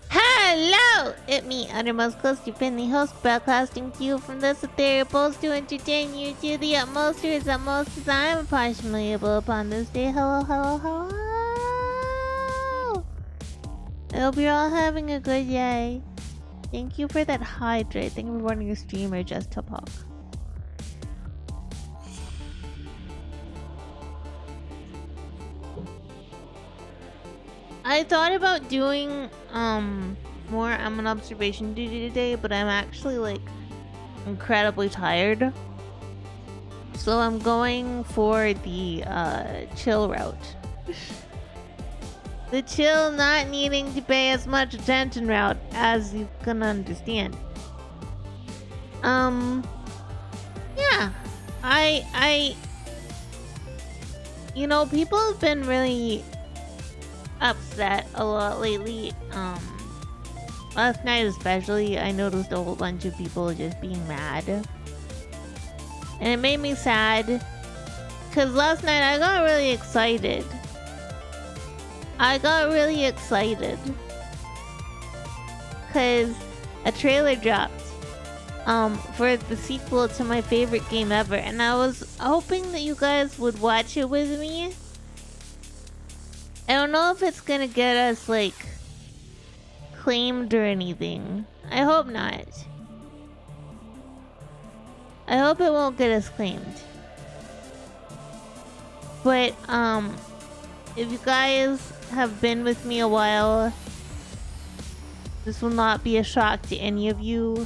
Hello! It's me, Uttermost Ghostie, the host, broadcasting to you from this ethereal post to entertain you to the utmost or as utmost as I am partially able upon this day. Hello, hello, hello! I hope you're all having a good day. Thank you for that hydrate. Thank you for running your streamer just to talk. I thought about doing more I'm an observation duty today, but I'm actually like incredibly tired. So I'm going for the chill route. The chill, not needing to pay as much attention route, as you can understand. Yeah. You know, people have been really upset a lot lately. Last night especially, I noticed a whole bunch of people just being mad. And it made me sad. Because last night I got really excited. Because a trailer dropped for the sequel to my favorite game ever. And I was hoping that you guys would watch it with me. I don't know if it's gonna get us, like, claimed or anything. I hope not. I hope it won't get us claimed. But, if you guys have been with me a while, this will not be a shock to any of you.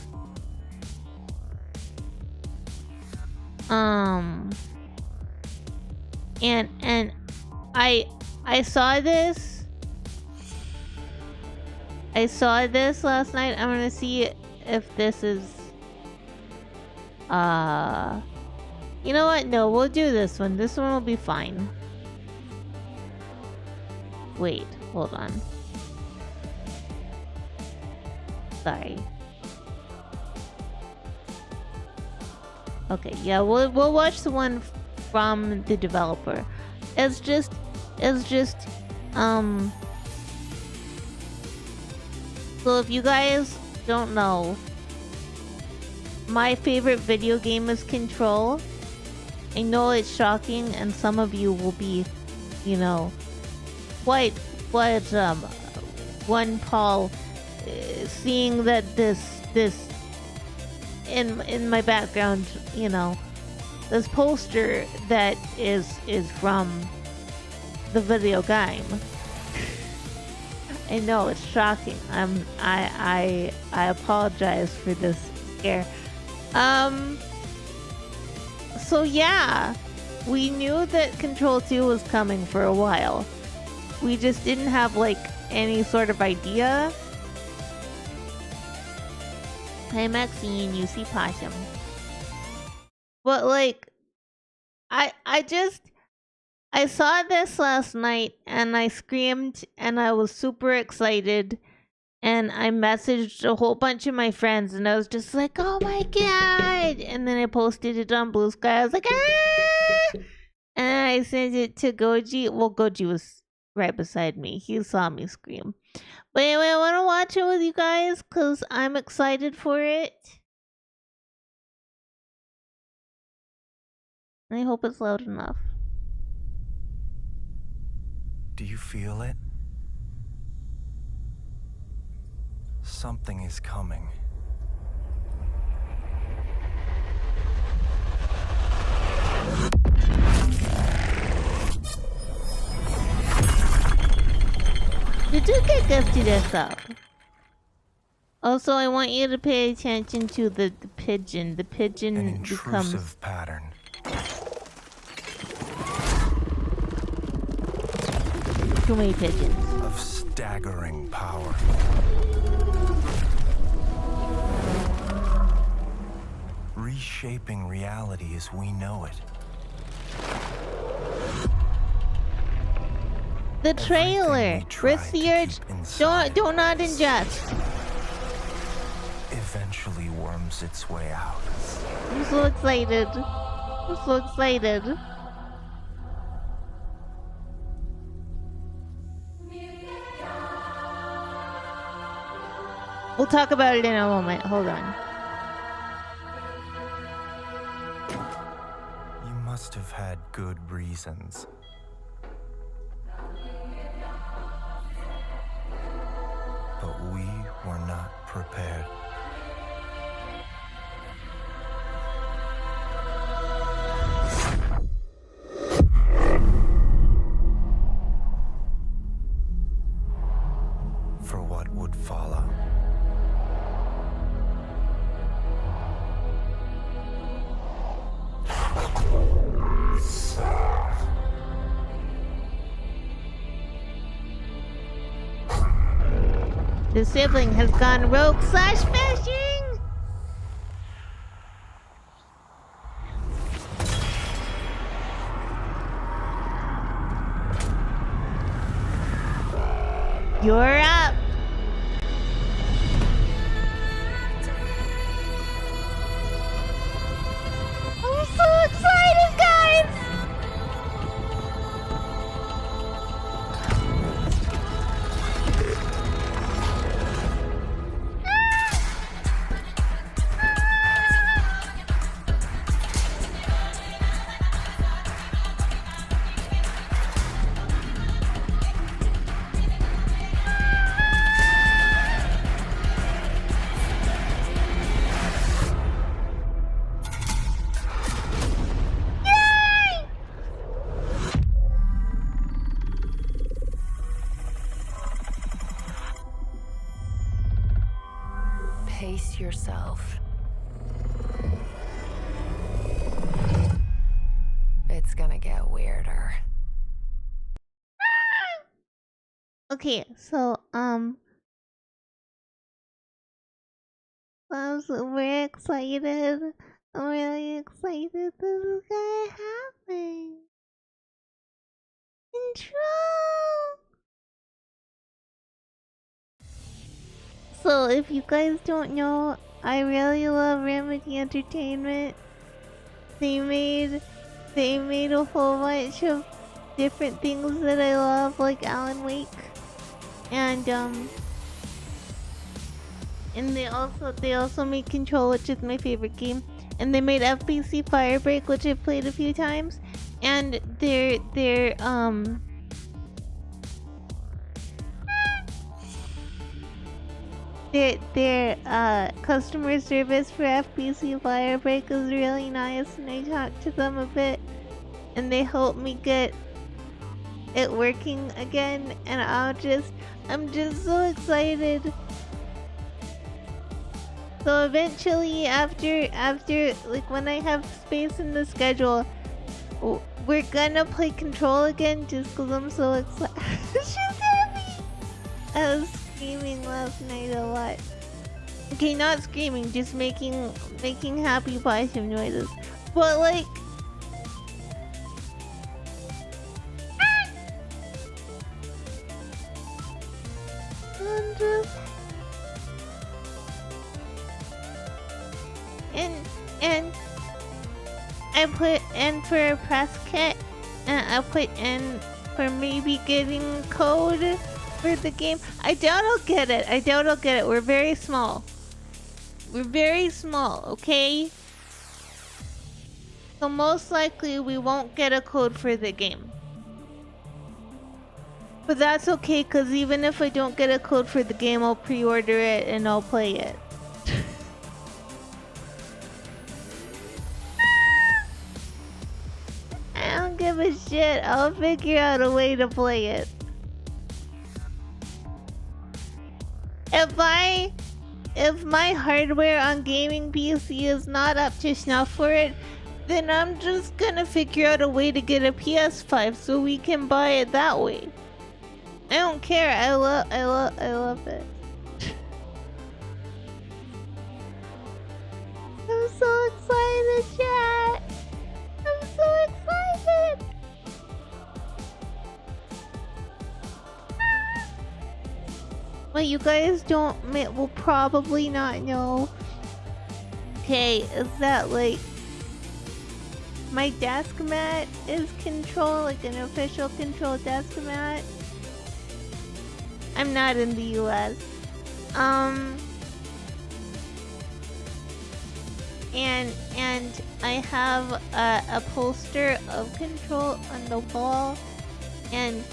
And I saw this. I saw this last night. I'm gonna see if this is... You know what? No, we'll do this one. This one will be fine. Wait, hold on. Sorry. Okay, yeah, we'll watch the one from the developer. It's just, it's just, um. So if you guys don't know, my favorite video game is Control. I know it's shocking, and some of you will be, you know, quite one Paul, seeing that this in my background, you know, this poster that is from the video game. I know it's shocking. I apologize for this scare. So yeah, we knew that Control 2 was coming for a while. We just didn't have like any sort of idea. Hi Maxine, you see Possum. But like, I saw this last night and I screamed and I was super excited. And I messaged a whole bunch of my friends and I was just like, oh my god! And then I posted it on Blue Sky. I was like, ah! And I sent it to Goji. Well, Goji was right beside me. He saw me scream. But anyway, I want to watch it with you guys because I'm excited for it. I hope it's loud enough. Do you feel it? Something is coming. Did you get Ghostie this up? Also, I want you to pay attention to the pigeon. The pigeon An intrusive becomes pattern. too many pigeons. Of staggering power. Reshaping reality as we know it. The trailer. Research. Do not ingest. Eventually worms its way out. I'm so excited. I'm so excited. We'll talk about it in a moment. Hold on. You must have had good reasons. But we were not prepared. For what would follow. The sibling has gone rogue / smashing! You're up! I'm so excited, guys! Pace yourself. It's gonna get weirder. Okay, so, I'm super excited. I'm really excited this is gonna happen. Control! So, if you guys don't know, I really love Remedy Entertainment. They made a whole bunch of different things that I love, like Alan Wake, and they also made Control, which is my favorite game, and they made FBC Firebreak, which I've played a few times, and their customer service for FBC Firebreak is really nice, and I talked to them a bit, and they helped me get it working again, and I'm just so excited. So eventually, after like when I have space in the schedule, we're gonna play Control again, just cause I'm so excited. She's happy. I was screaming last night a lot. Okay, not screaming, just making happy positive noises. But like, I'm just, and I put in for a press kit, and I put in for maybe getting code for the game. I doubt I'll get it. We're very small. Okay? So most likely we won't get a code for the game. But that's okay, cause even if I don't get a code for the game, I'll pre-order it and I'll play it. I don't give a shit. I'll figure out a way to play it. If my hardware on gaming PC is not up to snuff for it, then I'm just gonna figure out a way to get a PS5 so we can buy it that way. I don't care. I love it. I'm so excited, chat. I'm so excited. What you guys will probably not know, okay, is that like my desk mat is Control, like an official Control desk mat. I'm not in the US. And I have a poster of Control on the wall, and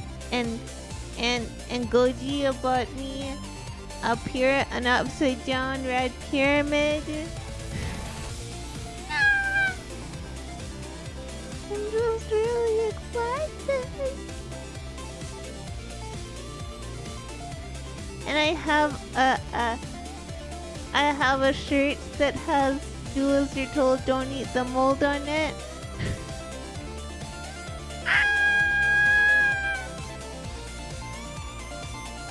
Goji bought me up here an upside down red pyramid. I'm just really excited. And I have a shirt that has "Do as you're told, don't eat the mold" on it.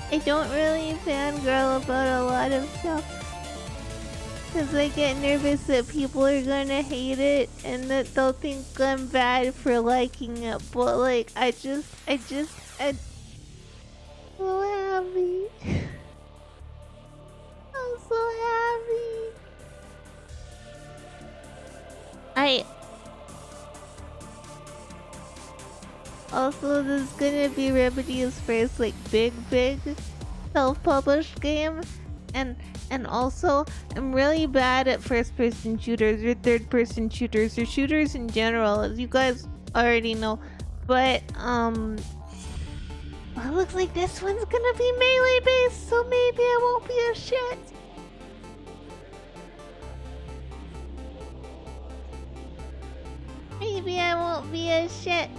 I don't really fangirl about a lot of stuff, because I get nervous that people are gonna hate it and that they'll think I'm bad for liking it, but like, I'm so happy. I'm so happy. Also, this is gonna be Remedy's first like big self-published game, and also I'm really bad at first-person shooters or third-person shooters or shooters in general, as you guys already know. But it looks like this one's gonna be melee based, so maybe I won't be a shit. Maybe I won't be a shit.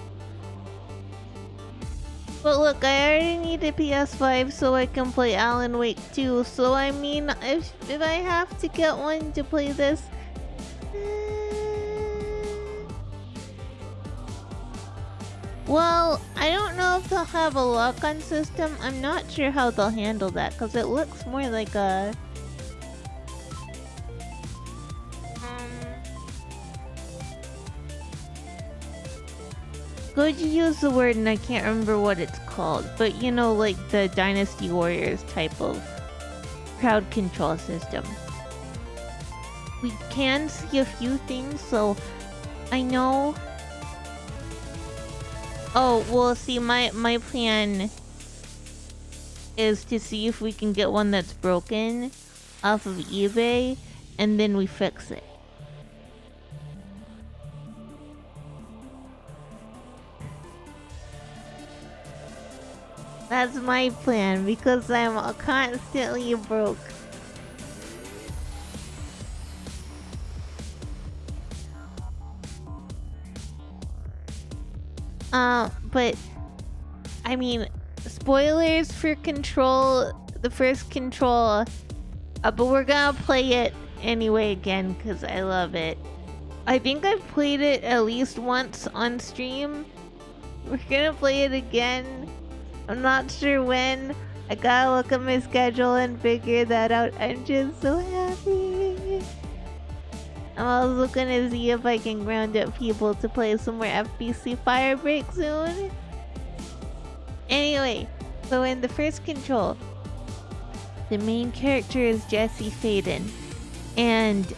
But look, I already need a PS5 so I can play Alan Wake 2. So I mean, if I have to get one to play this, well, I don't know if they'll have a lock-on system. I'm not sure how they'll handle that, because it looks more like a Goji used the word and I can't remember what it's called, but you know, like the Dynasty Warriors type of crowd control system. We can see a few things, so I know Oh, well, see, my plan is to see if we can get one that's broken off of eBay, and then we fix it. That's my plan, because I'm constantly broke. But I mean, spoilers for Control, the first Control, but we're gonna play it anyway again because I love it. I think I've played it at least once on stream. We're gonna play it again. I'm not sure when. I gotta look at my schedule and figure that out. I'm just so happy. I'm also gonna see if I can round up people to play some more FBC Firebreak soon. Anyway, so in the first Control, the main character is Jessie Faden, and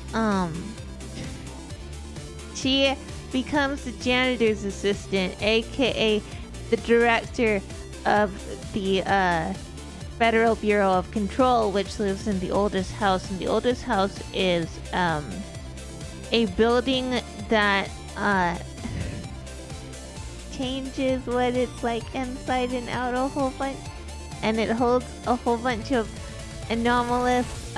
she becomes the janitor's assistant, aka the director of the Federal Bureau of Control, which lives in the oldest house, and the oldest house is a building that changes what it's like inside and out a whole bunch, and it holds a whole bunch of anomalous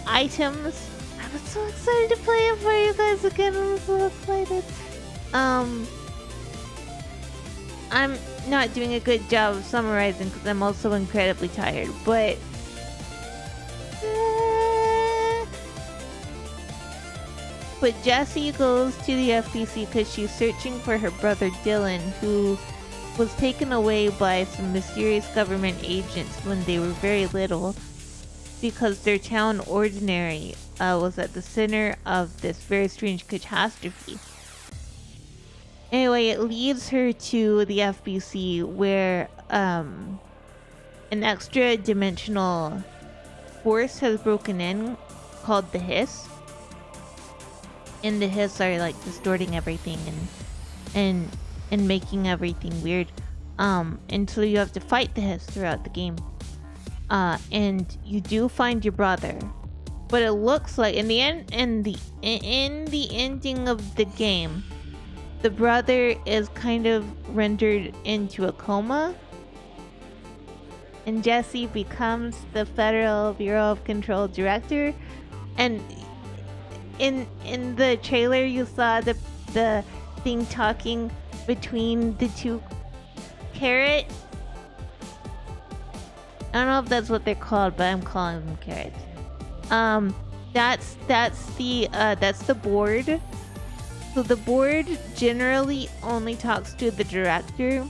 items. I was so excited to play it for you guys again. I'm so excited. I'm not doing a good job of summarizing because I'm also incredibly tired, but Jessie goes to the FBC because she's searching for her brother Dylan, who was taken away by some mysterious government agents when they were very little, because their town Ordinary was at the center of this very strange catastrophe. Anyway, it leads her to the FBC where an extra dimensional force has broken in called the Hiss. And the Hiss are like distorting everything and making everything weird. And so you have to fight the Hiss throughout the game. And you do find your brother. But it looks like in the ending of the game, the brother is kind of rendered into a coma, and Jessie becomes the Federal Bureau of Control director. And in the trailer, you saw the thing talking between the two carrots. I don't know if that's what they're called, but I'm calling them carrots. That's the board. So the board generally only talks to the director,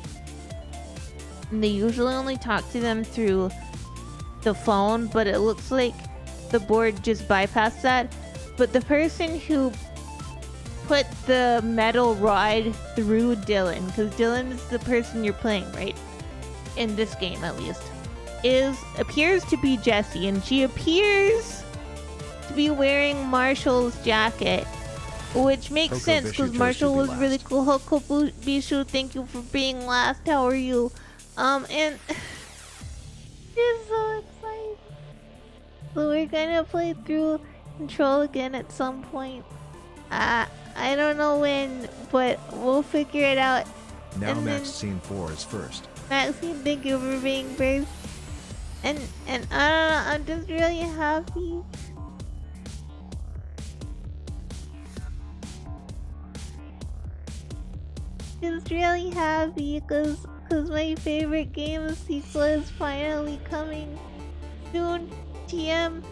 and they usually only talk to them through the phone, but it looks like the board just bypassed that. But the person who put the metal rod through Dylan, because Dylan is the person you're playing, right? In this game, at least, appears to be Jessie, and she appears to be wearing Marshall's jacket, which makes sense because Marshall was really cool. Hoko Bishu, thank you for being last. How are you? And just so excited. So we're gonna play through Control again at some point. I don't know when, but we'll figure it out. Now Maxine 4 is first. Maxine, thank you for being first. And I don't know, I'm just really happy. Just really happy because my favorite game sequel is finally coming soon. TM.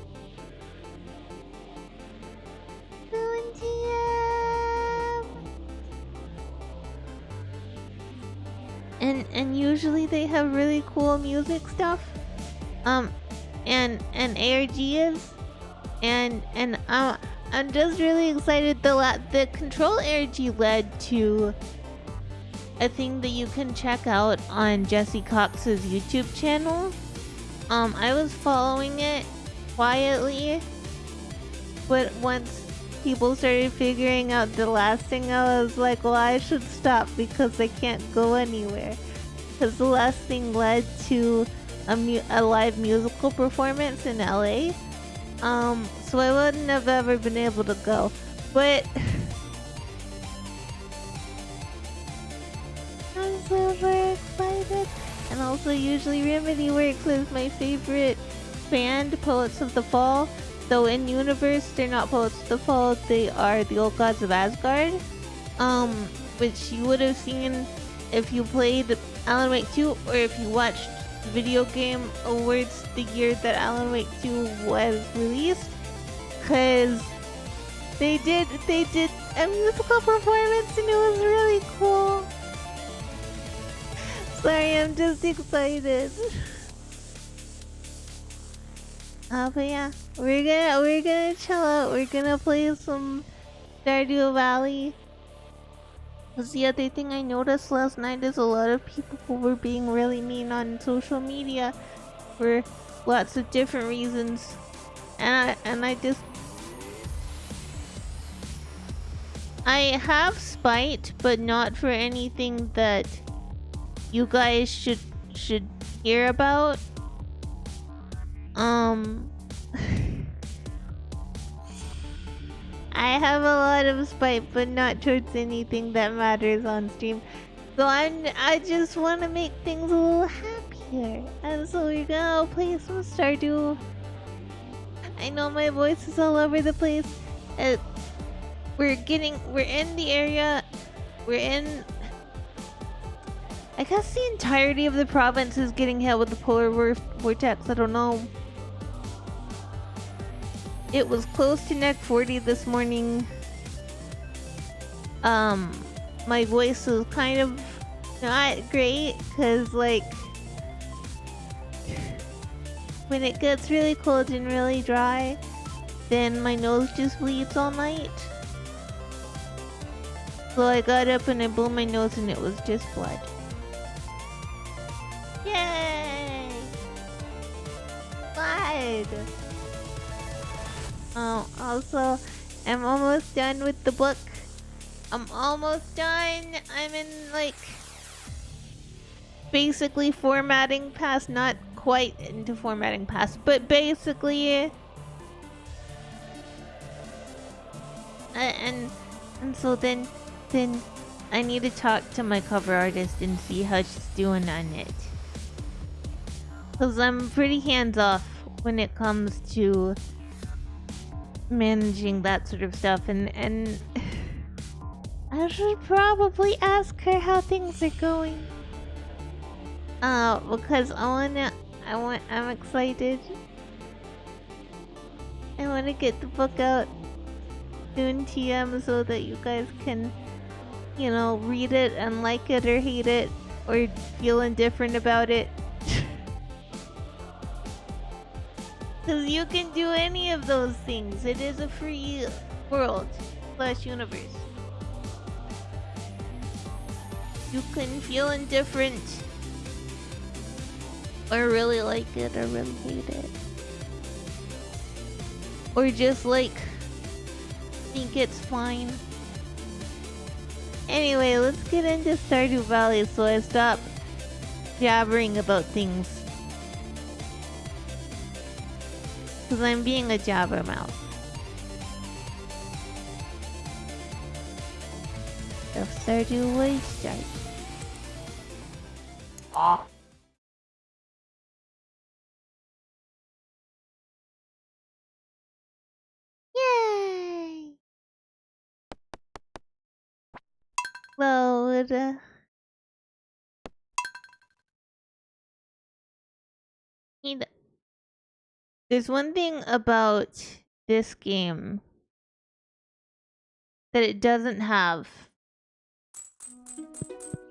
Soon, TM. And usually they have really cool music stuff. And ARGs. And I'm just really excited. The Control ARG led to a thing that you can check out on Jesse Cox's YouTube channel. I was following it quietly, but once people started figuring out the last thing, I was like, well, I should stop because I can't go anywhere. Because the last thing led to a live musical performance in LA. So I wouldn't have ever been able to go. But I'm super excited. And also, usually Remedy Works is my favorite band, Poets of the Fall. Though in universe, they're not Poets of the Fall, they are the Old Gods of Asgard. Which you would have seen if you played Alan Wake 2 or if you watched Video Game Awards the year that Alan Wake 2 was released. Cause they did a musical performance and it was really cool. Sorry, I'm just excited. But yeah, we're gonna chill out. We're gonna play some Stardew Valley. Cause the other thing I noticed last night is a lot of people who were being really mean on social media for lots of different reasons, and I have spite, but not for anything that you guys should hear about. I have a lot of spite, but not towards anything that matters on stream. So I just want to make things a little happier, and so we're gonna play some Stardew. I know my voice is all over the place. We're in the area. I guess the entirety of the province is getting hit with the polar vortex. I don't know. It was close to neck 40 this morning. My voice is kind of not great because, like, when it gets really cold and really dry, then my nose just bleeds all night. So I got up and I blew my nose and it was just blood. Yay! Blood! Also, I'm almost done with the book. I'm almost done. I'm in, like, basically formatting past, not quite into formatting past, but basically. And so then I need to talk to my cover artist and see how she's doing on it. Cause I'm pretty hands off when it comes to managing that sort of stuff, and I should probably ask her how things are going. Because I'm excited. I want to get the book out soon, TM, so that you guys can, you know, read it and like it or hate it or feel indifferent about it. Because you can do any of those things. It is a free world / universe. You can feel indifferent or really like it or really hate it. Or just, like, think it's fine. Anyway, let's get into Stardew Valley so I stop jabbering about things. Because I'm being a jabbermouth. So Stardew Valley start. Yay! Load. There's one thing about this game that it doesn't have.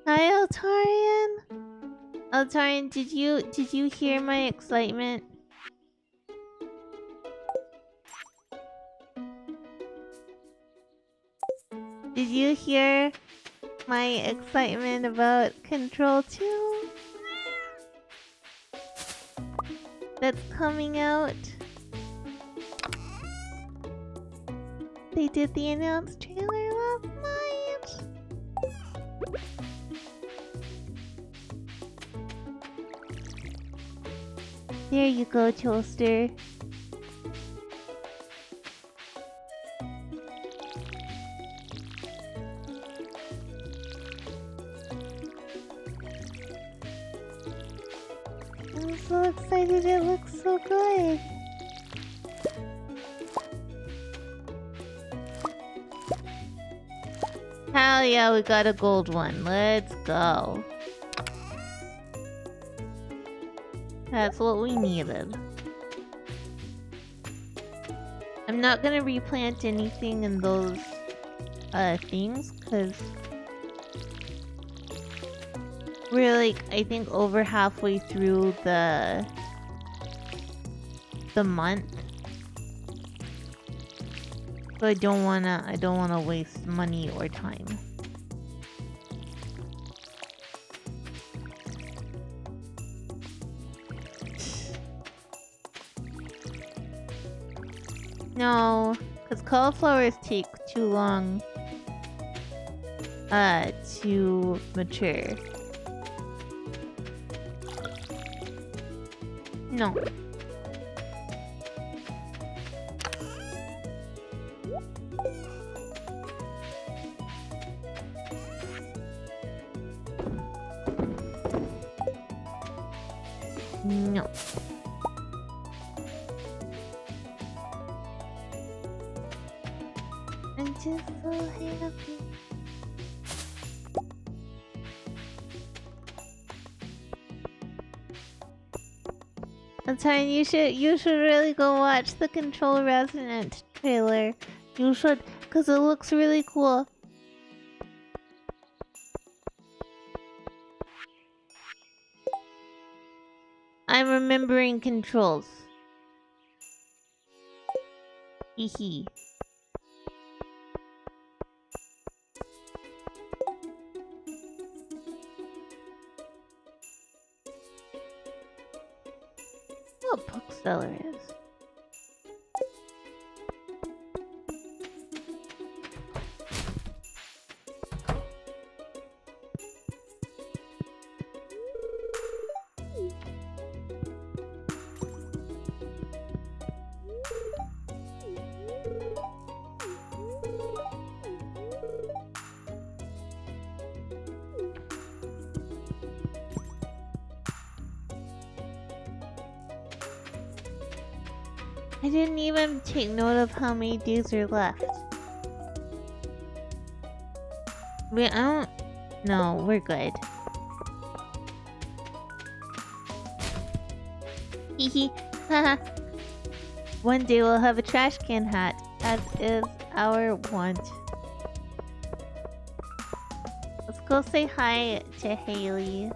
Hi, Altarian. Altarian, did you hear my excitement? Did you hear my excitement about Control 2? That's coming out They did the announced trailer last night. There you go, Toaster. I'm so excited, it looks so good. Hell yeah, we got a gold one. Let's go. That's what we needed. I'm not gonna replant anything in those things because we're like, I think, over halfway through the month. So I don't wanna waste money or time. No, because cauliflowers take too long to mature. No. No. I'm just so happy. That's fine. You should really go watch the Control Resonant trailer. You should, cause it looks really cool. I'm remembering controls. Hehe. What bookseller is? I didn't even take note of how many days are left. Wait, I don't... No, we're good. Hehe. Haha. One day we'll have a trash can hat, as is our want. Let's go say hi to Haley.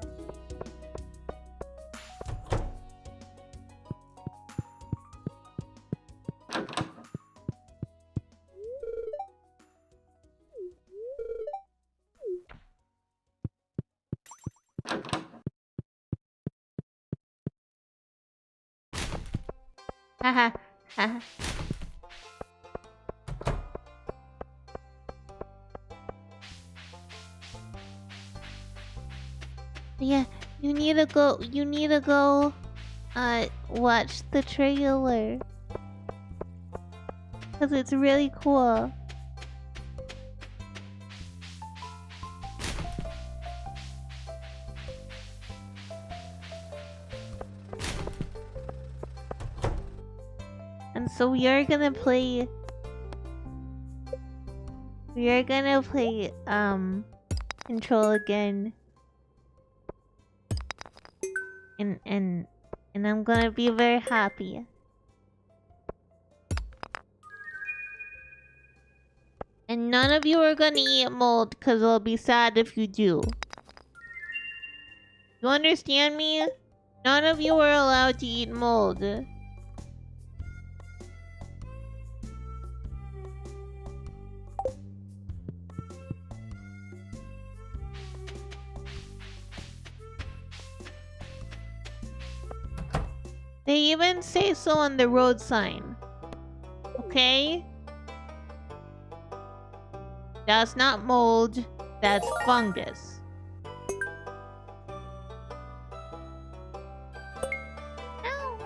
Haha. Haha. Yeah, you need to go watch the trailer. Cause it's really cool. And so we are gonna play Control again. And I'm gonna be very happy. And none of you are gonna eat mold, cause I'll be sad if you do. You understand me? None of you are allowed to eat mold. They even say so on the road sign. Okay? That's not mold. That's fungus. Ow.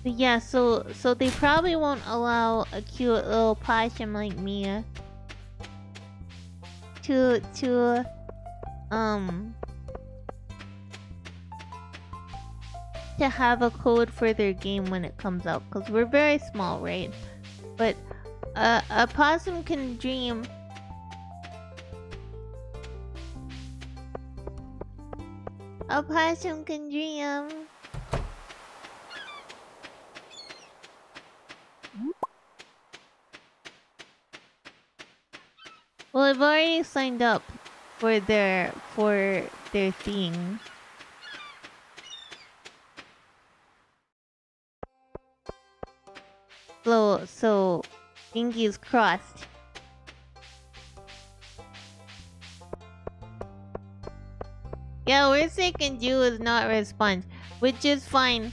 But yeah, so they probably won't allow a cute little possum like me to to have a code for their game when it comes out, because we're very small, right? But a possum can dream. A possum can dream. Well, I've already signed up for their thing. So fingers crossed. Yeah, worst they can do is not respond, which is fine.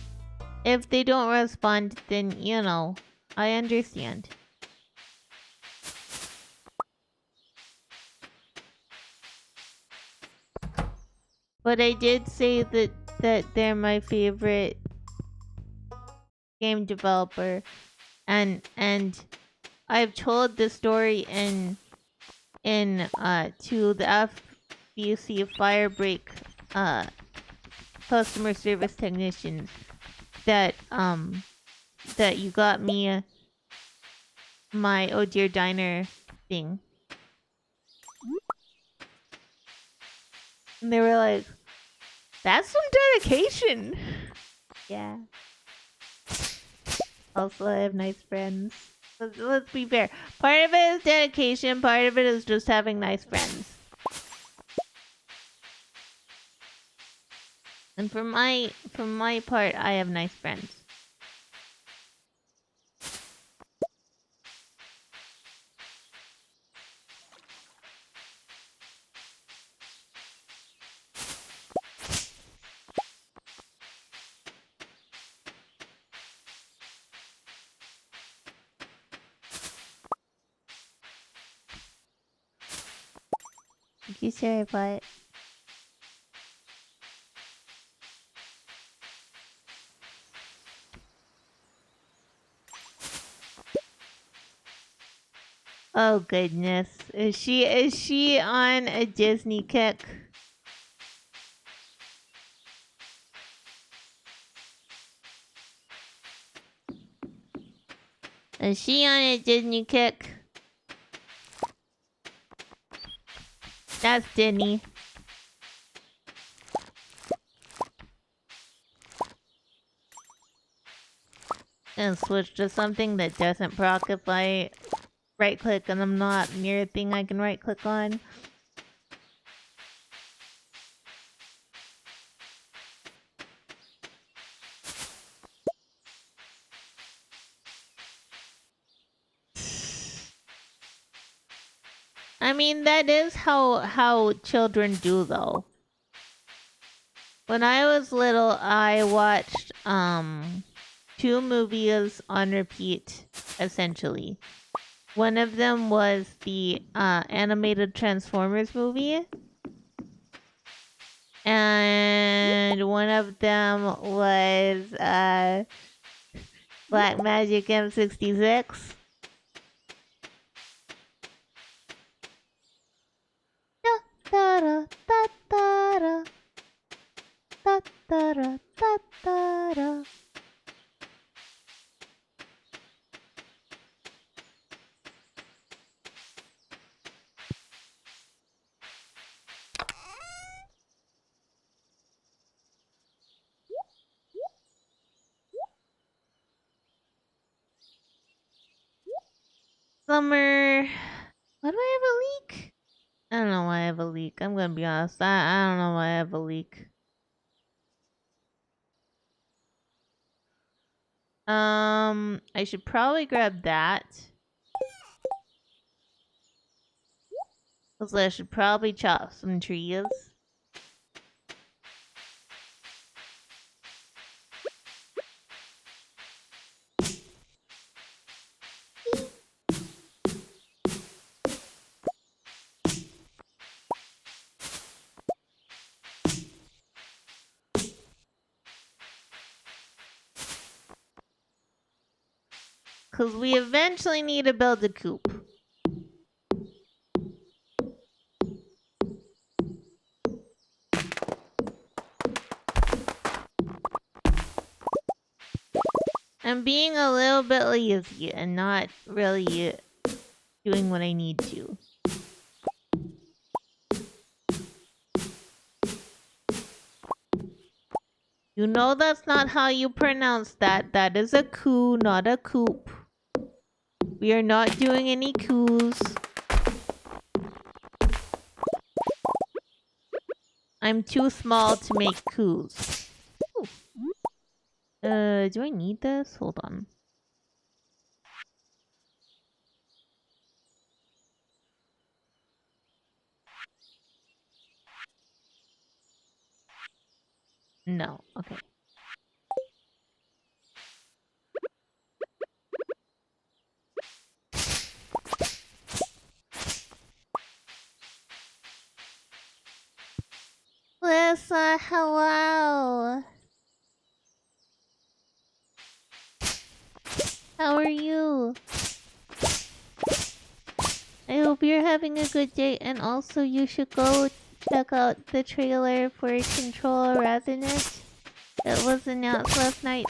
If they don't respond, then, you know, I understand. But I did say that they're my favorite game developer, and I've told the story in to the FBC Firebreak customer service technicians that you got me my Oh Dear Diner thing. And they were like, that's some dedication. Yeah. Also, I have nice friends. Let's be fair. Part of it is dedication, part of it is just having nice friends. And for my part, I have nice friends. Thank you, Sarah Butt. Oh goodness. Is she on a Disney kick? Is she on a Disney kick? That's Disney. And switch to something that doesn't proc if I right click and I'm not near a thing I can right click on. I mean, that is how children do though. When I was little, I watched 2 movies on repeat, essentially. One of them was the animated Transformers movie. And one of them was Black Magic M66. Da da da da da da da da da da. Summer. Why do I have a leak? I don't know why I have a leak. I'm gonna be honest. I don't know why I have a leak. I should probably grab that. Also, I should probably chop some trees. Because we eventually need to build a coop. I'm being a little bit lazy and not really doing what I need to. You know that's not how you pronounce that. That is a coo, not a coop. We are not doing any coos. I'm too small to make coos. Ooh. Do I need this? Hold on. No. Okay. Lisa, hello. How are you? I hope you're having a good day, and also you should go check out the trailer for Control Resonance. It was announced last night.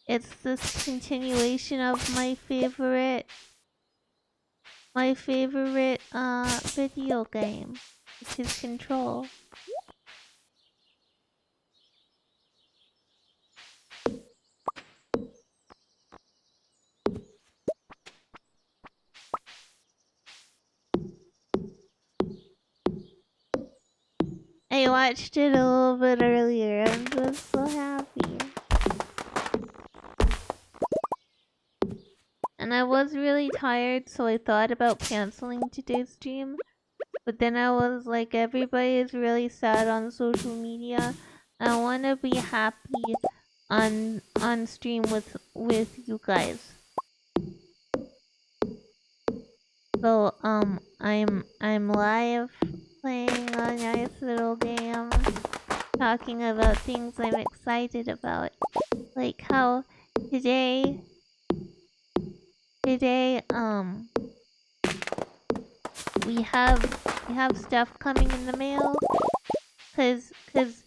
It's this continuation of my favorite video game, which is Control. I watched it a little bit earlier. I'm just so happy. And I was really tired, so I thought about canceling today's stream. But then I was like, everybody is really sad on social media. I want to be happy on stream with you guys. So I'm live playing a nice little game, talking about things I'm excited about, like how today we have stuff coming in the mail, cause those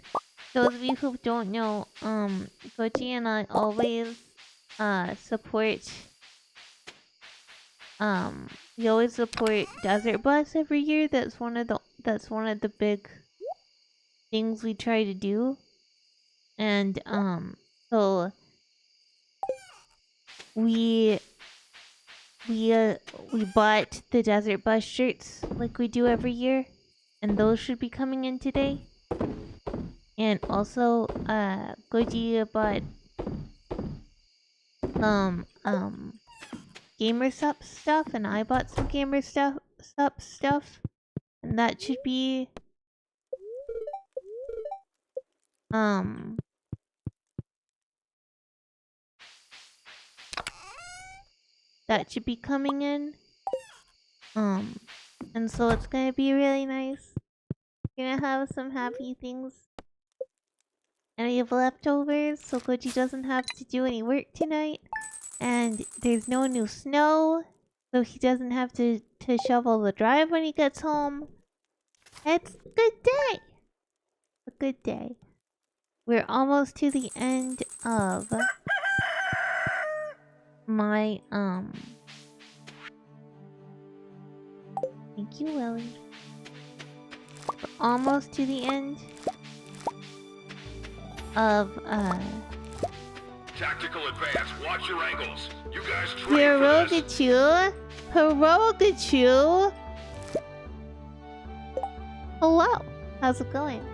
of you who don't know, Goji and I always support we always support Desert Bus every year. That's one of the big things we try to do. And so we bought the Desert Bus shirts like we do every year, and those should be coming in today. And also Goji bought GamerSup stuff, and I bought some GamerSup stuff, and that should be coming in. And so it's gonna be really nice. We're gonna have some happy things. And we have leftovers, so Goji doesn't have to do any work tonight. And there's no new snow, so he doesn't have to shovel the drive when he gets home. It's a good day. A good day. We're almost to the end of my thank you, Willie. We're almost to the end of Tactical advance. Watch your angles. You guys train VRoid for this. Studio Pikachu! Hello, how's it going?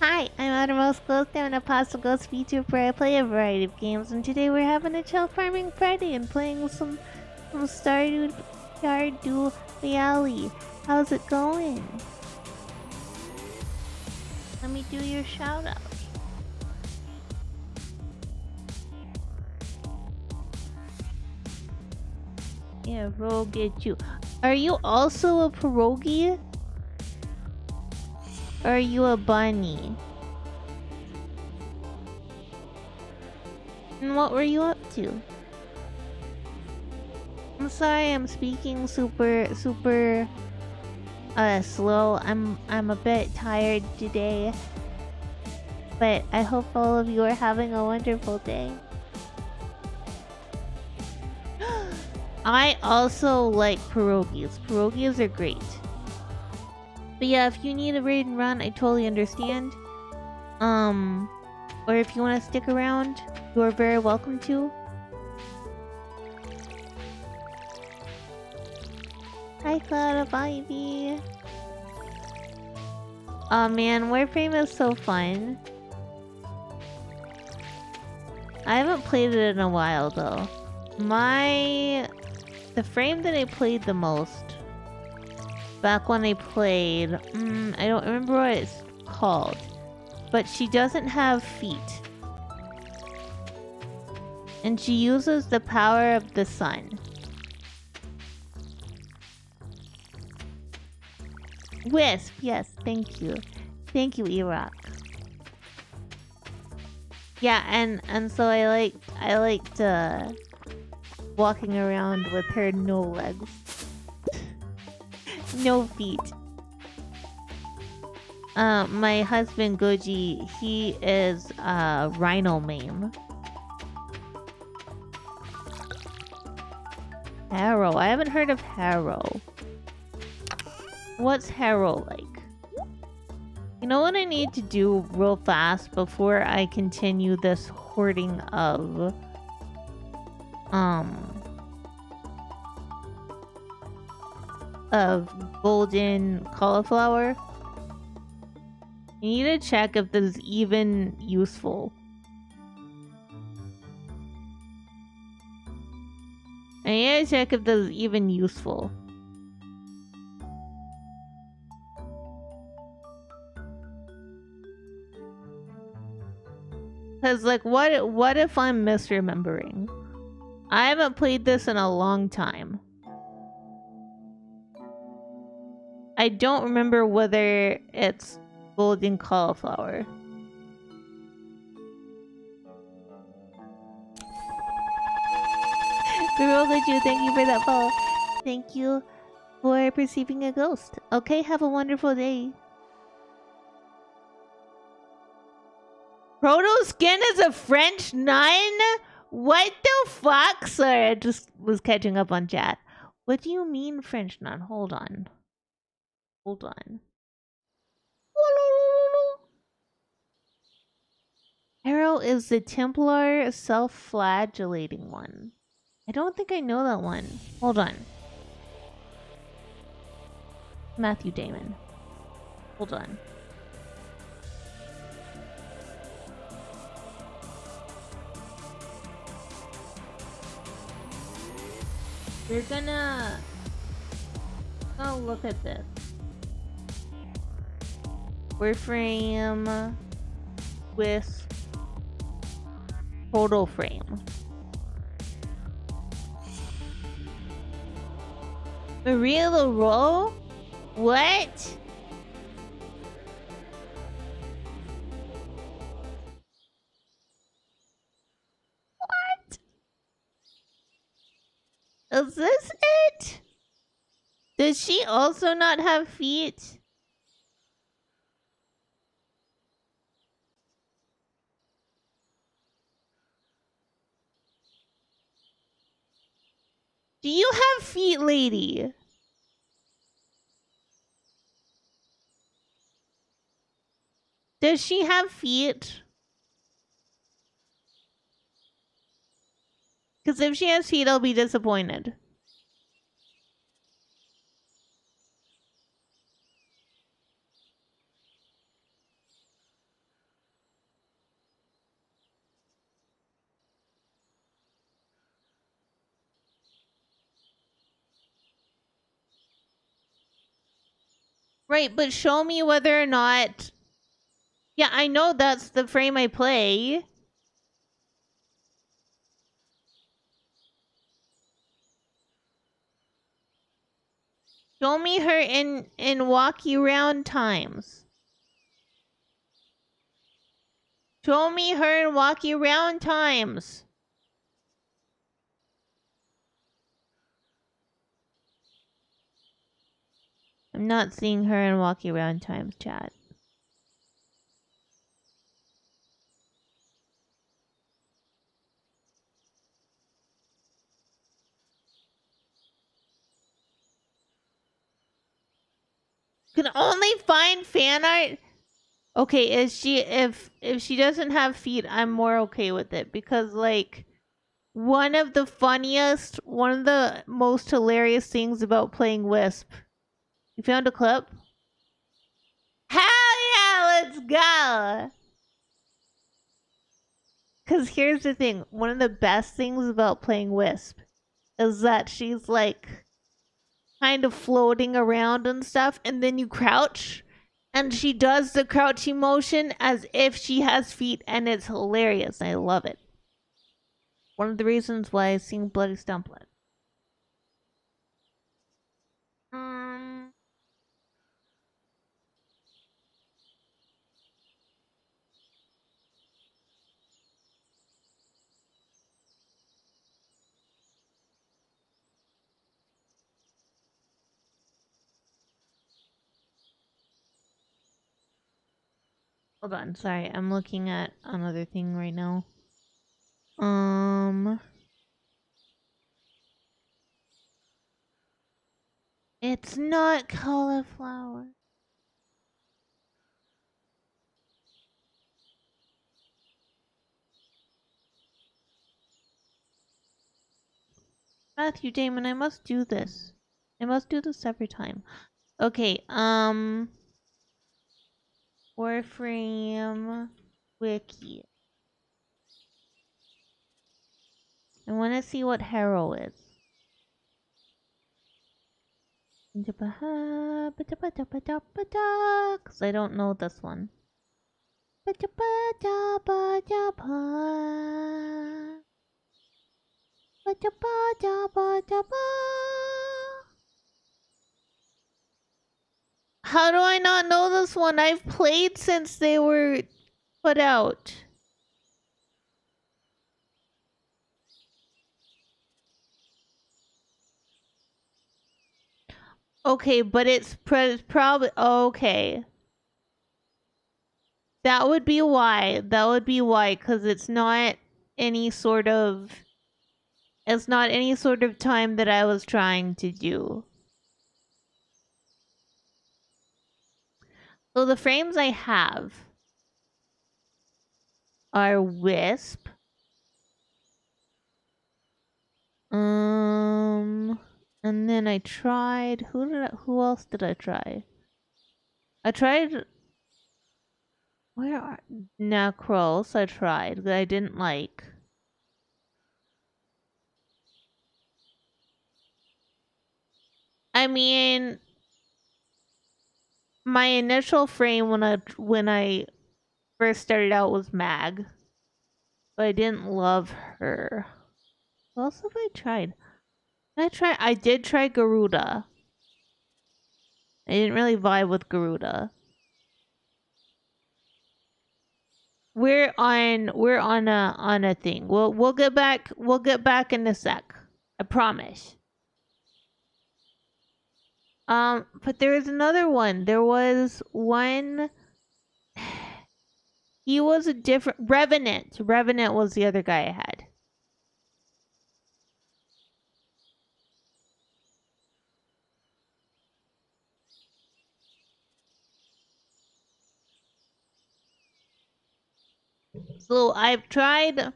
Hi, I'm Outermost Ghost. I'm an Apostle Ghost VTuber where I play a variety of games, and today we're having a chill farming Friday and playing some Stardew Valley. How's it going? Let me do your shout out. Yeah, roll get you. Are you also a pierogi? Or are you a bunny? And what were you up to? I'm sorry, I'm speaking super slow. I'm a bit tired today. But I hope all of you are having a wonderful day. I also like pierogies. Pierogies are great. But yeah, if you need a raid and run, I totally understand. Or if you want to stick around, you are very welcome to. Hi, Cloud of Ivy. Oh man, Warframe is so fun. I haven't played it in a while though. The frame that I played the most back when I played, I don't remember what it's called, but she doesn't have feet. And she uses the power of the sun. Wisp, yes, thank you. Thank you, Iraq. Yeah, and so I liked walking around with her no legs. No feet. My husband Goji, he is rhino mame. Harrow. I haven't heard of Harrow. What's Harrow like? You know what I need to do real fast before I continue this hoarding of golden cauliflower? You need to check if this is even useful. I need to check if this is even useful. Cause like what if I'm misremembering? I haven't played this in a long time. I don't remember whether it's golden cauliflower. Birogachu, thank you for that follow. Thank you for perceiving a ghost. Okay, have a wonderful day. Proto Skin is a French nun? What the fuck? Sorry, I just was catching up on chat. What do you mean French nun? Hold on. Hold on. Arrow is the Templar self-flagellating one. I don't think I know that one. Hold on. Matthew Damon. Hold on. We're gonna look at this. Warframe with photo frame. Maria Leroux? What? What? Is this it? Does she also not have feet? Do you have feet, lady? Does she have feet? Because if she has feet, I'll be disappointed. Right, but show me whether or not... Yeah, I know that's the frame I play. Show me her in walkie round times. Show me her in walkie round times. I'm not seeing her in walkie round times, chat. Can only find fan art. Okay, is she if she doesn't have feet, I'm more okay with it because like one of the most hilarious things about playing Wisp. You found a clip? Hell yeah, let's go. Cause here's the thing, one of the best things about playing Wisp is that she's like kind of floating around and stuff, and then you crouch and she does the crouching motion as if she has feet, and it's hilarious. I love it. One of the reasons why I sing Bloody Stumplet. Hold on, sorry, I'm looking at another thing right now. It's not cauliflower. Matthew Damon, I must do this. I must do this every time. Okay, Warframe Wiki. I want to see what Harrow is. Because I don't know this one. How do I not know this one? I've played since they were put out. Okay, but it's probably... Okay. That would be why. That would be why, because it's not any sort of... It's not any sort of time that I was trying to do. So the frames I have are Wisp. And then I tried... Who else did I try? I tried... Where are... Necros I tried that I didn't like. I mean... My initial frame when I first started out was Mag. But I didn't love her. What else have I tried? I did try Garuda. I didn't really vibe with Garuda. We're on a thing. We'll get back in a sec. I promise. But there is another one. There was one. He was a different Revenant. Revenant was the other guy I had. So I've tried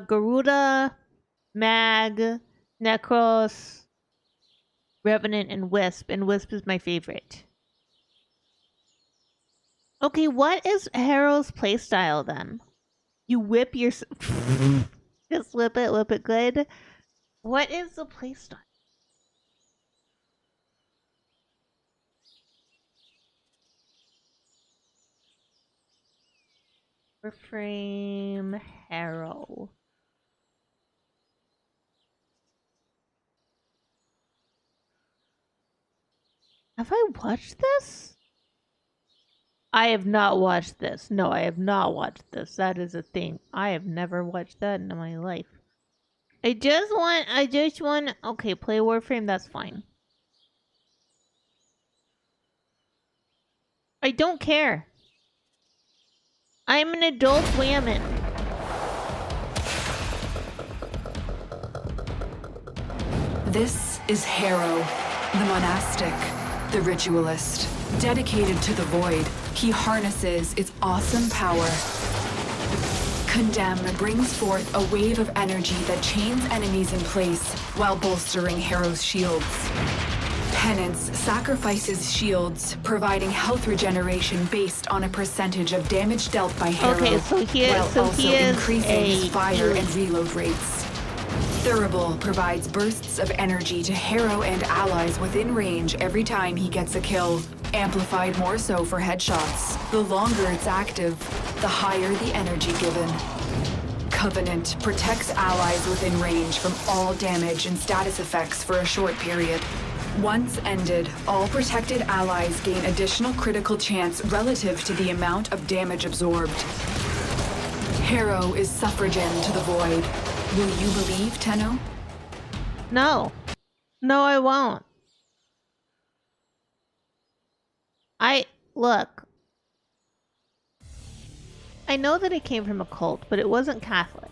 Garuda, Mag, Necros, Revenant, and Wisp. And Wisp is my favorite. Okay, what is Harrow's playstyle then? You whip your... Just whip it good. What is the playstyle? Warframe Harrow. Have I watched this? I have not watched this. No, I have not watched this. That is a thing. I have never watched that in my life. I just want, okay, play Warframe, that's fine. I don't care. I'm an adult woman. This is Harrow, the monastic, the ritualist. Dedicated to the void, he harnesses its awesome power. Condemn brings forth a wave of energy that chains enemies in place while bolstering Harrow's shields. Penance sacrifices shields, providing health regeneration based on a percentage of damage dealt by Harrow, while also increasing his fire and reload rates. Thurible provides bursts of energy to Harrow and allies within range every time he gets a kill, amplified more so for headshots. The longer it's active, the higher the energy given. Covenant protects allies within range from all damage and status effects for a short period. Once ended, all protected allies gain additional critical chance relative to the amount of damage absorbed. Harrow is suffragan to the void. Will you believe, Tenno? No. No, I won't. Look. I know that it came from a cult, but it wasn't Catholic.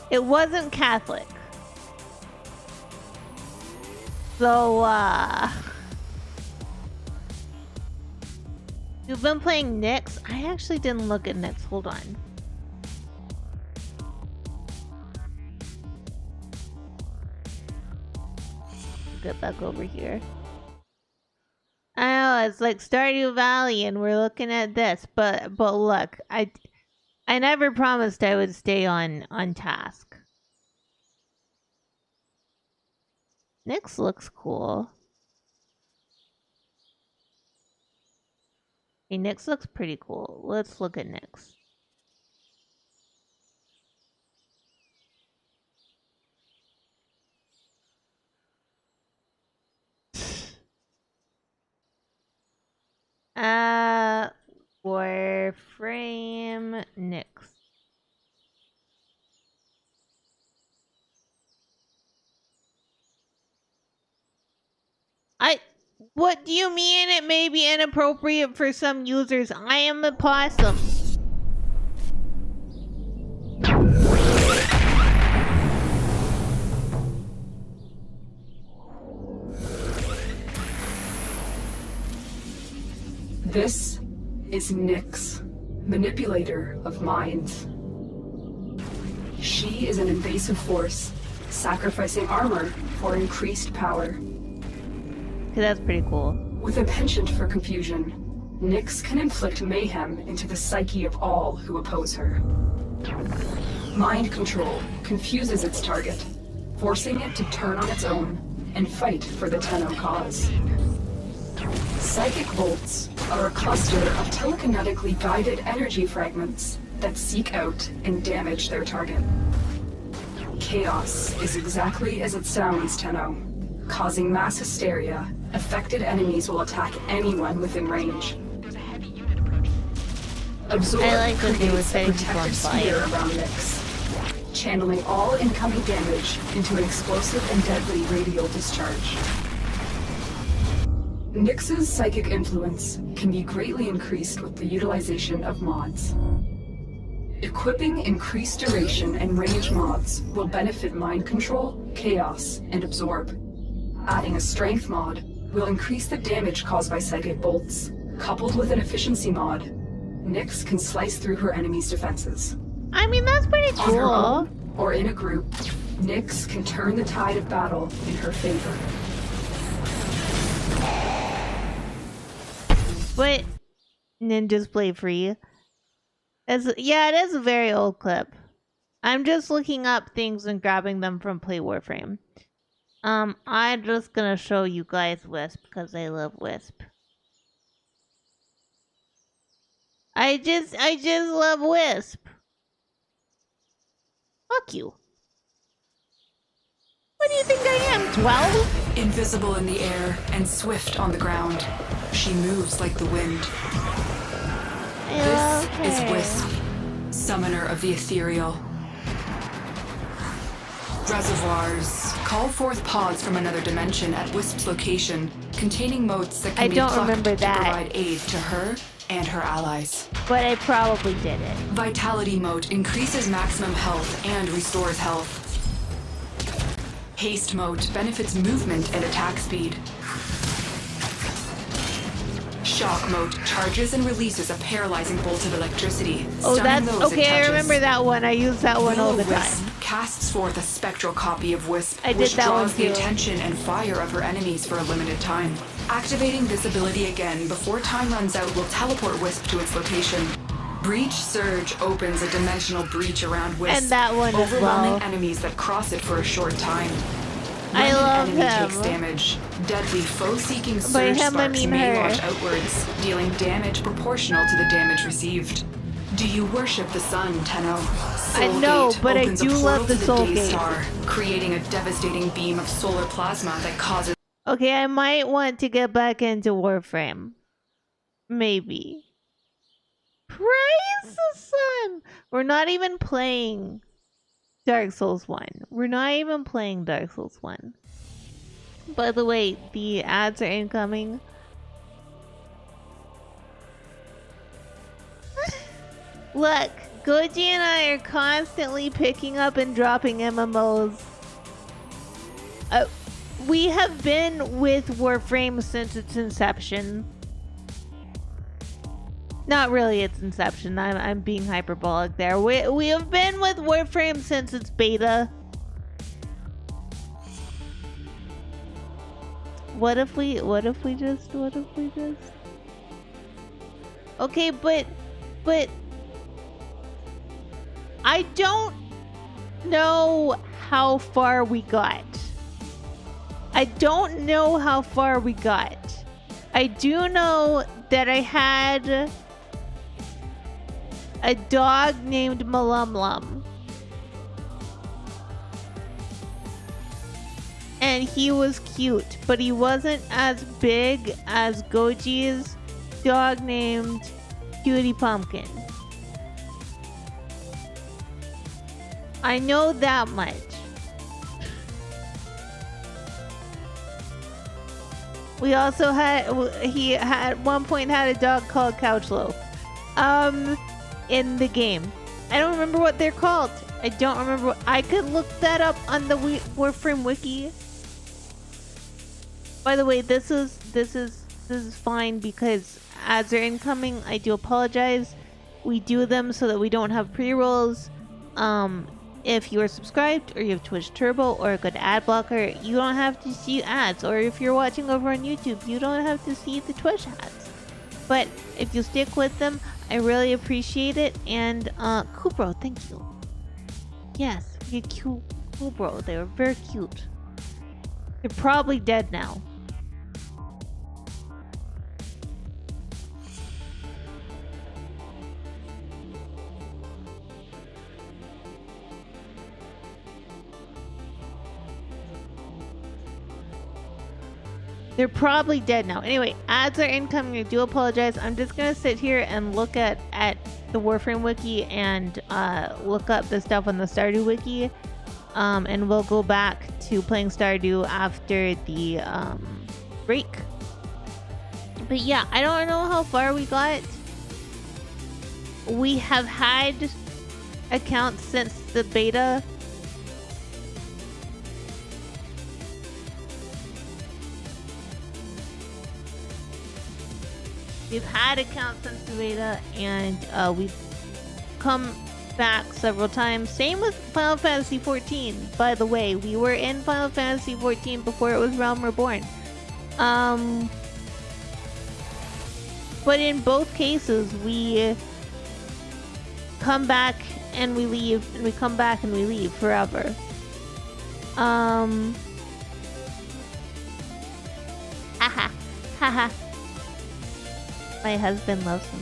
It wasn't Catholic. So, you've been playing Nyx? I actually didn't look at Nyx. Hold on. Get back over here. I know, it's like Stardew Valley and we're looking at this, but look, I never promised I would stay on task. Nyx looks cool. Hey, Nyx looks pretty cool. Let's look at Nyx. Warframe Nyx. What do you mean it may be inappropriate for some users? I am a possum. This is Nyx, manipulator of minds. She is an invasive force, sacrificing armor for increased power. Okay, that's pretty cool. With a penchant for confusion, Nyx can inflict mayhem into the psyche of all who oppose her. Mind control confuses its target, forcing it to turn on its own and fight for the Tenno cause. Psychic bolts are a cluster of telekinetically guided energy fragments that seek out and damage their target. Chaos is exactly as it sounds, Tenno. Causing mass hysteria, affected enemies will attack anyone within range. Absorb creates a protective sphere around Nyx, channeling all incoming damage into an explosive and deadly radial discharge. Nyx's psychic influence can be greatly increased with the utilization of mods. Equipping increased duration and range mods will benefit Mind Control, Chaos, and Absorb. Adding a Strength mod will increase the damage caused by psychic bolts. Coupled with an efficiency mod, Nyx can slice through her enemy's defenses. I mean, that's pretty On her cool. own, or in a group, Nyx can turn the tide of battle in her favor. But ninjas play free. Yeah, it is a very old clip. I'm just looking up things and grabbing them from Play Warframe. I'm just gonna show you guys Wisp because I love Wisp. I just love Wisp. Fuck you. What do you think I am, 12? Invisible in the air and swift on the ground, she moves like the wind. This is Wisp, summoner of the ethereal. Reservoirs call forth pods from another dimension at Wisp's location, containing motes that can be plucked to provide aid to her and her allies. But I probably did it. Vitality mote increases maximum health and restores health. Haste mote benefits movement and attack speed. Shock mote charges and releases a paralyzing bolt of electricity. Oh, that's those it okay. I touches. remember that one. I use that one all the Wisp time. casts forth a spectral copy of Wisp, I did which that one draws the too. attention and fire of her enemies for a limited time. Activating this ability again before time runs out will teleport Wisp to its location. Breach Surge opens a dimensional breach around Wisp, And that one as overwhelming well. enemies that cross it for a short time. I When love an enemy him. takes damage, deadly foe-seeking By surge him, I sparks mean may her. launch outwards, dealing damage proportional to the damage received. Do you worship the sun, Tenno? I know, Soulgate but I opens a do portal love the to Soulgate. Day Star, creating a devastating beam of solar plasma that causes. Okay, I might want to get back into Warframe. Maybe. Praise the sun! We're not even playing Dark Souls 1. We're not even playing Dark Souls 1. By the way, the ads are incoming. Look, Goji and I are constantly picking up and dropping MMOs. We have been with Warframe since its inception. Not really its inception. I'm being hyperbolic there. We have been with Warframe since its beta. What if we just Okay, but I don't know how far we got. I don't know how far we got. I do know that I had a dog named Malumlum. And he was cute, but he wasn't as big as Goji's dog named Cutie Pumpkin. I know that much. We also he at one point had a dog called Couch Loaf. In the game. I don't remember what they're called. I don't remember. I could look that up on the Warframe wiki. By the way, this is fine because ads are incoming. I do apologize. We do them so that we don't have pre-rolls. If you are subscribed or you have Twitch Turbo or a good ad blocker, you don't have to see ads. Or if you're watching over on YouTube, you don't have to see the Twitch ads. But if you stick with them, I really appreciate it. And Kubro, thank you. Yes, you're cute, Kubro. They were very cute. They're probably dead now. They're probably dead now. Anyway, ads are incoming. I do apologize. I'm just going to sit here and look at the Warframe wiki and look up the stuff on the Stardew wiki. And we'll go back to playing Stardew after the break. But yeah, I don't know how far we got. We have had accounts since the beta. we've had accounts since the beta, and we've come back several times. Same with Final Fantasy 14. By the way, we were in Final Fantasy 14 before it was Realm Reborn. But in both cases, we come back and we leave, and we come back and we leave forever. Haha, haha. My husband loves me.